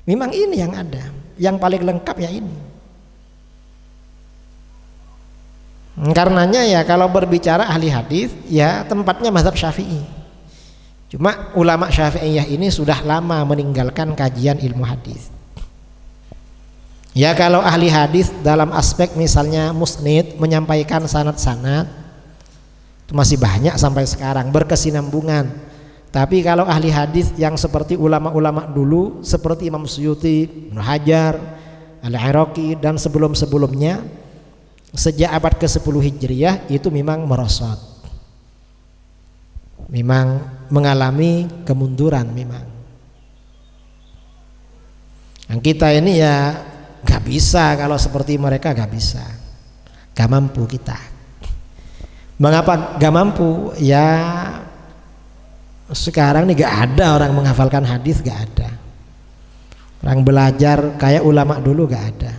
Memang ini yang ada. Yang paling lengkap ya ini. Karenanya ya kalau berbicara ahli hadis ya tempatnya mazhab Syafi'i. Cuma ulama Syafi'iyah ini sudah lama meninggalkan kajian ilmu hadis. Ya kalau ahli hadis dalam aspek misalnya musnid menyampaikan sanad-sanad itu masih banyak sampai sekarang berkesinambungan. Tapi kalau ahli hadis yang seperti ulama-ulama dulu seperti Imam Suyuti, Ibnu Hajar, Al-Iraqi dan sebelum-sebelumnya sejak abad ke-10 Hijriyah itu memang merosot. Memang mengalami kemunduran memang. Yang kita ini ya gak bisa kalau seperti mereka gak bisa. Gak mampu kita. Mengapa gak mampu? Ya sekarang nih gak ada orang menghafalkan hadis, gak ada. Orang belajar kayak ulama dulu gak ada.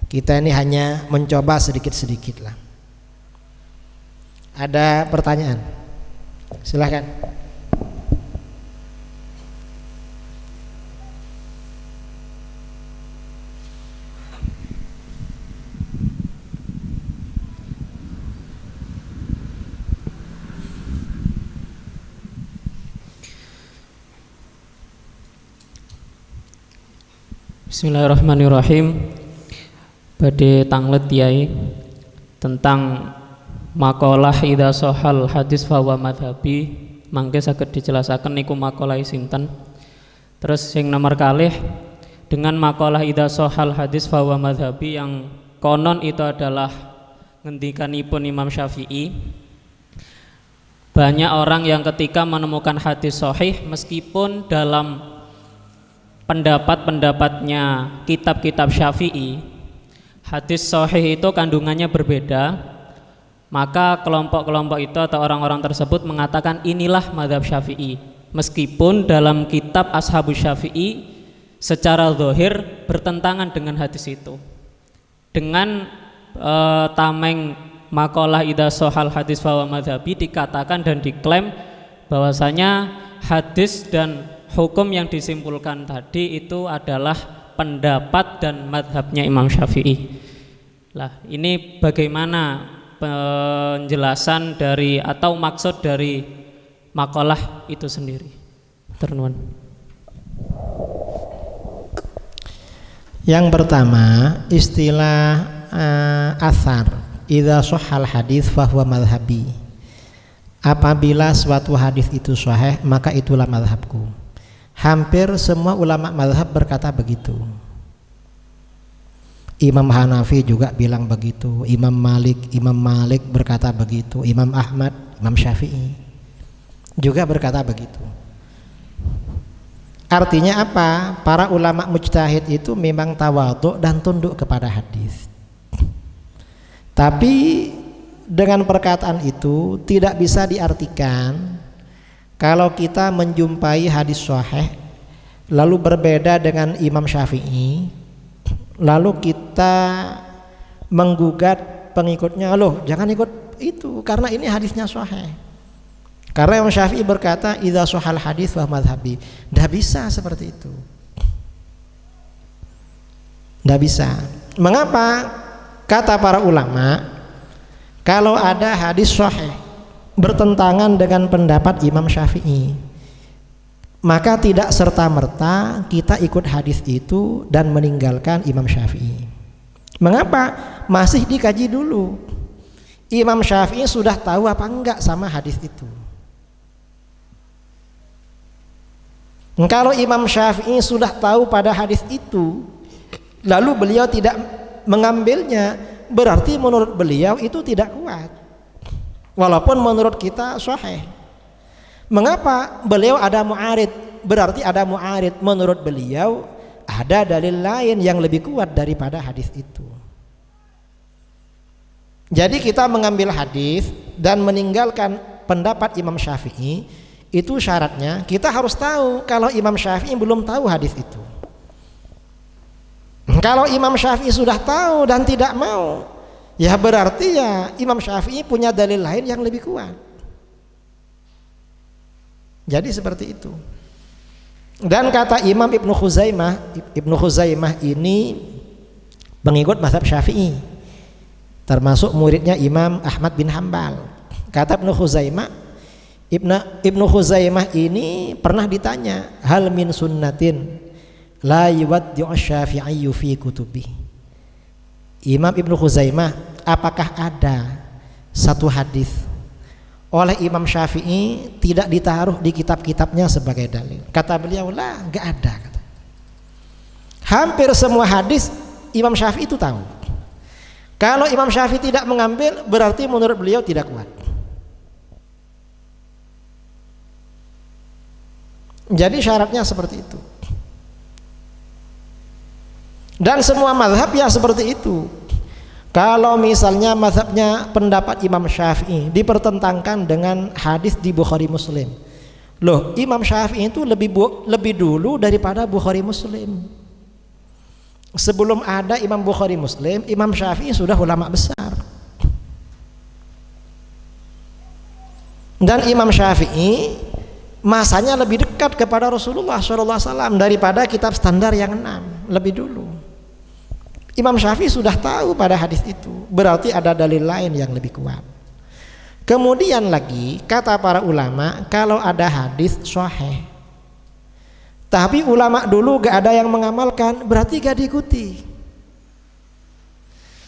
Kita ini hanya mencoba sedikit-sedikit lah. Ada pertanyaan? Silahkan. Bismillahirrahmanirrahim. Badhe tanglet Yai tentang makalah idza shahal hadis fa wa madhabi, mangke saged dijelasaken niku makalah sinten. Terus yang nomor kalih dengan makalah idza shahal hadis fa wa madhabi yang konon itu adalah ngendikanipun Imam Syafi'i. Banyak orang yang ketika menemukan hadis sahih meskipun dalam pendapat-pendapatnya kitab-kitab Syafi'i hadis sahih itu kandungannya berbeda, maka kelompok-kelompok itu atau orang-orang tersebut mengatakan inilah mazhab Syafi'i, meskipun dalam kitab Ashabus Syafi'i secara zahir bertentangan dengan hadis itu. Dengan tameng makalah idza shahal hadis fa wa madhabi dikatakan dan diklaim bahwasanya hadis dan hukum yang disimpulkan tadi itu adalah pendapat dan madhabnya Imam Syafi'i. Lah ini bagaimana penjelasan dari atau maksud dari makalah itu sendiri? Ternuan. Yang pertama istilah athar idza shahal hadis fa huwa madhhabi. Apabila suatu hadis itu sahih maka itulah madhabku. Hampir semua ulama mazhab berkata begitu. Imam Hanafi juga bilang begitu, Imam Malik berkata begitu, Imam Ahmad, Imam Syafi'i juga berkata begitu. Artinya apa? Para ulama mujtahid itu memang tawadhu dan tunduk kepada hadis. Tapi dengan perkataan itu tidak bisa diartikan kalau kita menjumpai hadis sahih lalu berbeda dengan Imam Syafi'i, lalu kita menggugat pengikutnya, loh jangan ikut itu karena ini hadisnya sahih. Karena Imam Syafi'i berkata idza shahal hadis wa madhhabi. Tidak bisa seperti itu. Tidak bisa. Mengapa? Kata para ulama, kalau ada hadis sahih bertentangan dengan pendapat Imam Syafi'i, maka tidak serta-merta kita ikut hadis itu dan meninggalkan Imam Syafi'i. Mengapa? Masih dikaji dulu. Imam Syafi'i sudah tahu apa enggak sama hadis itu. Kalau Imam Syafi'i sudah tahu pada hadis itu, lalu beliau tidak mengambilnya, berarti menurut beliau itu tidak kuat, walaupun menurut kita sahih. Mengapa? Beliau ada mu'arid, berarti ada mu'arid. Menurut beliau ada dalil lain yang lebih kuat daripada hadis itu. Jadi kita mengambil hadis dan meninggalkan pendapat Imam Syafi'i, itu syaratnya kita harus tahu kalau Imam Syafi'i belum tahu hadis itu. Kalau Imam Syafi'i sudah tahu dan tidak mau, ya berarti ya Imam Syafi'i punya dalil lain yang lebih kuat. Jadi seperti itu. Dan kata Imam Ibnu Khuzaimah ini pengikut mazhab Syafi'i, termasuk muridnya Imam Ahmad bin Hambal. Kata Ibnu Khuzaimah ini pernah ditanya, hal min sunnatin la yuwaddi'u Syafi'i fi kutubi. Imam Ibnu Khuzaimah, apakah ada satu hadis oleh Imam Syafi'i tidak ditaruh di kitab-kitabnya sebagai dalil? Kata beliau, lah, enggak ada. Kata. Hampir semua hadis Imam Syafi'i itu tahu. Kalau Imam Syafi'i tidak mengambil, berarti menurut beliau tidak kuat. Jadi syaratnya seperti itu. Dan semua mazhab ya seperti itu. Kalau misalnya mazhabnya pendapat Imam Syafi'i dipertentangkan dengan hadis di Bukhari Muslim, loh Imam Syafi'i itu lebih dulu daripada Bukhari Muslim. Sebelum ada Imam Bukhari Muslim, Imam Syafi'i sudah ulama besar. Dan Imam Syafi'i masanya lebih dekat kepada Rasulullah SAW daripada kitab standar yang 6 lebih dulu. Imam Syafi'i sudah tahu pada hadis itu, berarti ada dalil lain yang lebih kuat. Kemudian lagi kata para ulama, kalau ada hadis sahih tapi ulama dulu gak ada yang mengamalkan, berarti gak diikuti.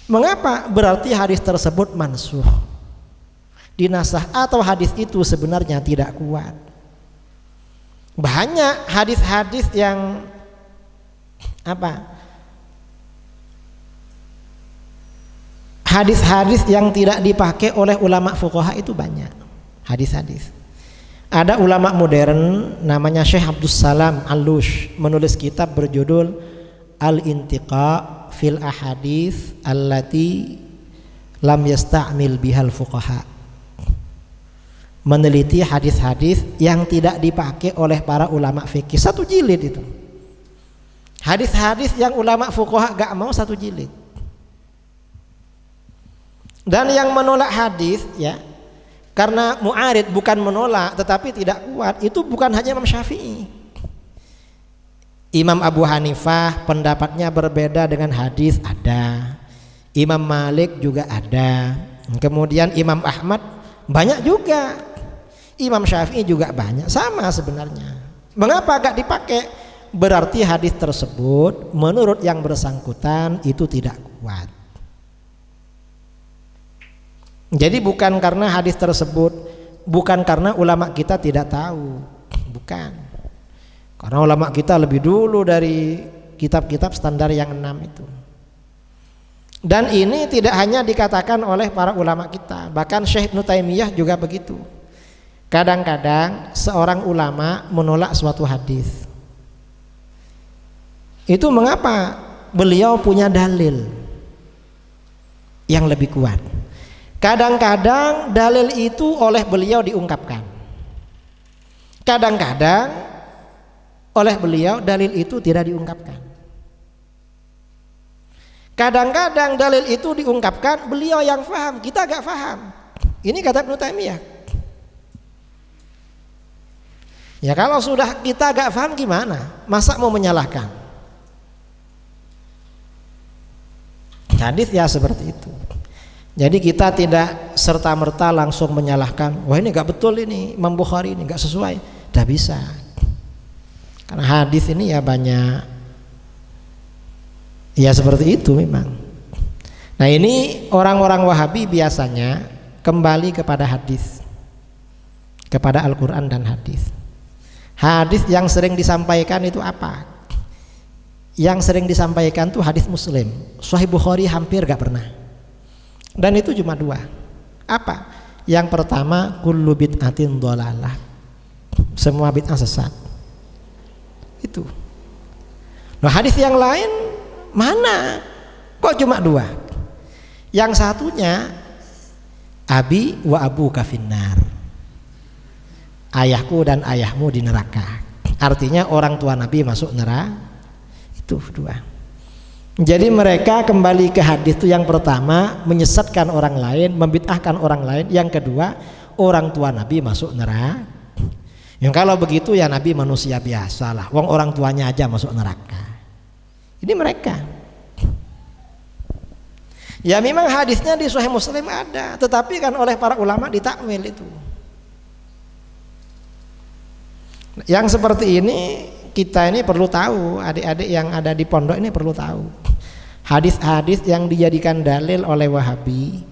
Mengapa? Berarti hadis tersebut mansuh, dinasah, atau hadis itu sebenarnya tidak kuat. Banyak hadis-hadis yang hadis-hadis yang tidak dipakai oleh ulama fuqaha itu banyak hadis-hadis. Ada ulama modern namanya Syekh Abdus Salam Al-Lush menulis kitab berjudul Al-Intiqa fil Ahadits allati lam yasta'mil bihal fuqaha, meneliti hadis-hadis yang tidak dipakai oleh para ulama fikih. 1 jilid itu. Hadis-hadis yang ulama fuqaha gak mau 1 jilid. Dan yang menolak hadis ya karena mu'arid, bukan menolak tetapi tidak kuat, itu bukan hanya Imam Syafi'i. Imam Abu Hanifah pendapatnya berbeda dengan hadis ada. Imam Malik juga ada. Kemudian Imam Ahmad banyak juga. Imam Syafi'i juga banyak, sama sebenarnya. Mengapa gak dipakai? Berarti hadis tersebut menurut yang bersangkutan itu tidak kuat. Jadi bukan karena hadis tersebut, bukan karena ulama kita tidak tahu, bukan. Karena ulama kita lebih dulu dari kitab-kitab standar yang 6 itu. Dan ini tidak hanya dikatakan oleh para ulama kita, bahkan Syekh Ibnu Taimiyah juga begitu. Kadang-kadang seorang ulama menolak suatu hadis. Itu mengapa? Beliau punya dalil. yang lebih kuat. Kadang-kadang dalil itu oleh beliau diungkapkan, kadang-kadang oleh beliau dalil itu tidak diungkapkan. Kadang-kadang dalil itu diungkapkan, beliau yang faham, kita gak faham. Ini kata Ibnu Taimiyah. Ya kalau sudah kita gak faham gimana? Masa mau menyalahkan? Hadis ya seperti itu. Jadi kita tidak serta-merta langsung menyalahkan, wah ini gak betul ini, Imam Bukhari ini gak sesuai. Tidak bisa. Karena hadis ini ya banyak, ya seperti itu memang. Nah ini orang-orang Wahabi biasanya kembali kepada hadis, kepada Al-Quran dan hadis. Hadis yang sering disampaikan itu apa? Yang sering disampaikan tuh hadis Muslim. Sahih Bukhari hampir gak pernah. Dan itu cuma dua. Apa? Yang pertama, kullu bid'atin dhalalah. Semua bid'ah sesat. Itu. Nah hadis yang lain mana? Kok cuma dua? Yang satunya, abi wa abuka finnar. Ayahku dan ayahmu di neraka. Artinya orang tua Nabi masuk neraka. Itu dua. Jadi mereka kembali ke hadis itu, yang pertama menyesatkan orang lain, membid'ahkan orang lain. Yang kedua, orang tua Nabi masuk neraka. Yang kalau begitu ya Nabi manusia biasa lah, wong orang tuanya aja masuk neraka. Ini mereka. Ya memang hadisnya di Sahih Muslim ada, tetapi kan oleh para ulama ditakwil itu. Yang seperti ini kita ini perlu tahu, adik-adik yang ada di pondok ini perlu tahu. Hadis-hadis yang dijadikan dalil oleh Wahabi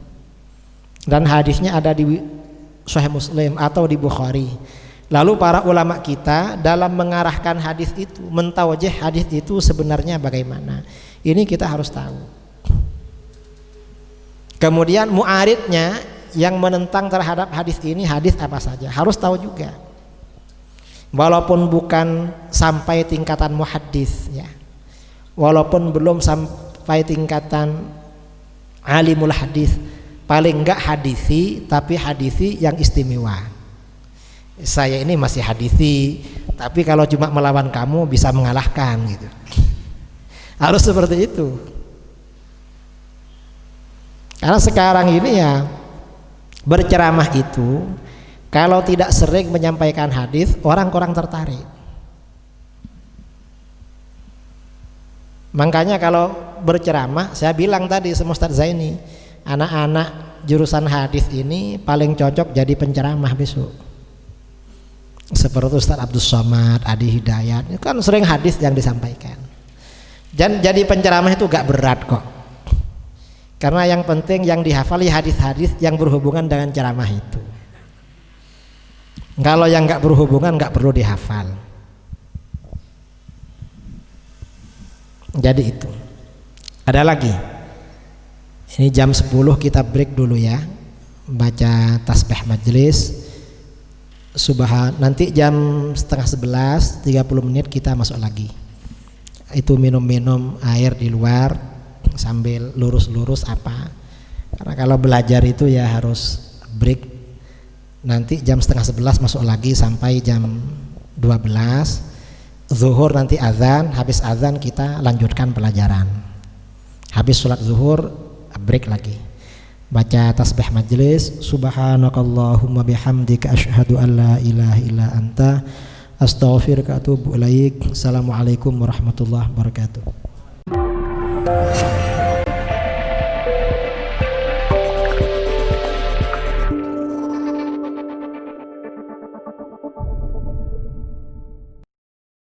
dan hadisnya ada di Sahih Muslim atau di Bukhari. Lalu para ulama kita dalam mengarahkan hadis itu, mentawajih hadis itu sebenarnya bagaimana. Ini kita harus tahu. Kemudian mu'aridnya yang menentang terhadap hadis ini, hadis apa saja, harus tahu juga. Walaupun bukan sampai tingkatan muhaddis ya. Walaupun belum sampai tingkatan alimul hadis, paling enggak hadisi, tapi hadisi yang istimewa. Saya ini masih hadisi, tapi kalau cuma melawan kamu bisa mengalahkan gitu. Harus seperti itu. Karena sekarang ini ya berceramah itu kalau tidak sering menyampaikan hadis, orang kurang tertarik. Makanya kalau berceramah, saya bilang tadi sama Ustaz Zaini, anak-anak jurusan hadis ini paling cocok jadi penceramah besok. Seperti Ustaz Abdul Somad, Adi Hidayat, itu kan sering hadis yang disampaikan. Dan jadi penceramah itu gak berat kok. Karena yang penting yang dihafali hadis-hadis yang berhubungan dengan ceramah itu. Kalau yang gak berhubungan gak perlu dihafal. Jadi itu. Ada lagi. Ini jam 10 kita break dulu ya. Baca tasbih majelis. Nanti jam setengah 11 30 menit kita masuk lagi. Itu minum-minum air di luar sambil lurus-lurus apa. Karena kalau belajar itu ya harus break. Nanti jam setengah 11 masuk lagi sampai jam 12. Zuhur nanti azan, habis azan kita lanjutkan pelajaran. Habis sholat zuhur break lagi. Baca tasbih majelis. Subhanakallahumma bihamdika asyhadu an la ilaha illa anta astaghfiruka wa atubu ilaik. Assalamualaikum warahmatullahi wabarakatuh.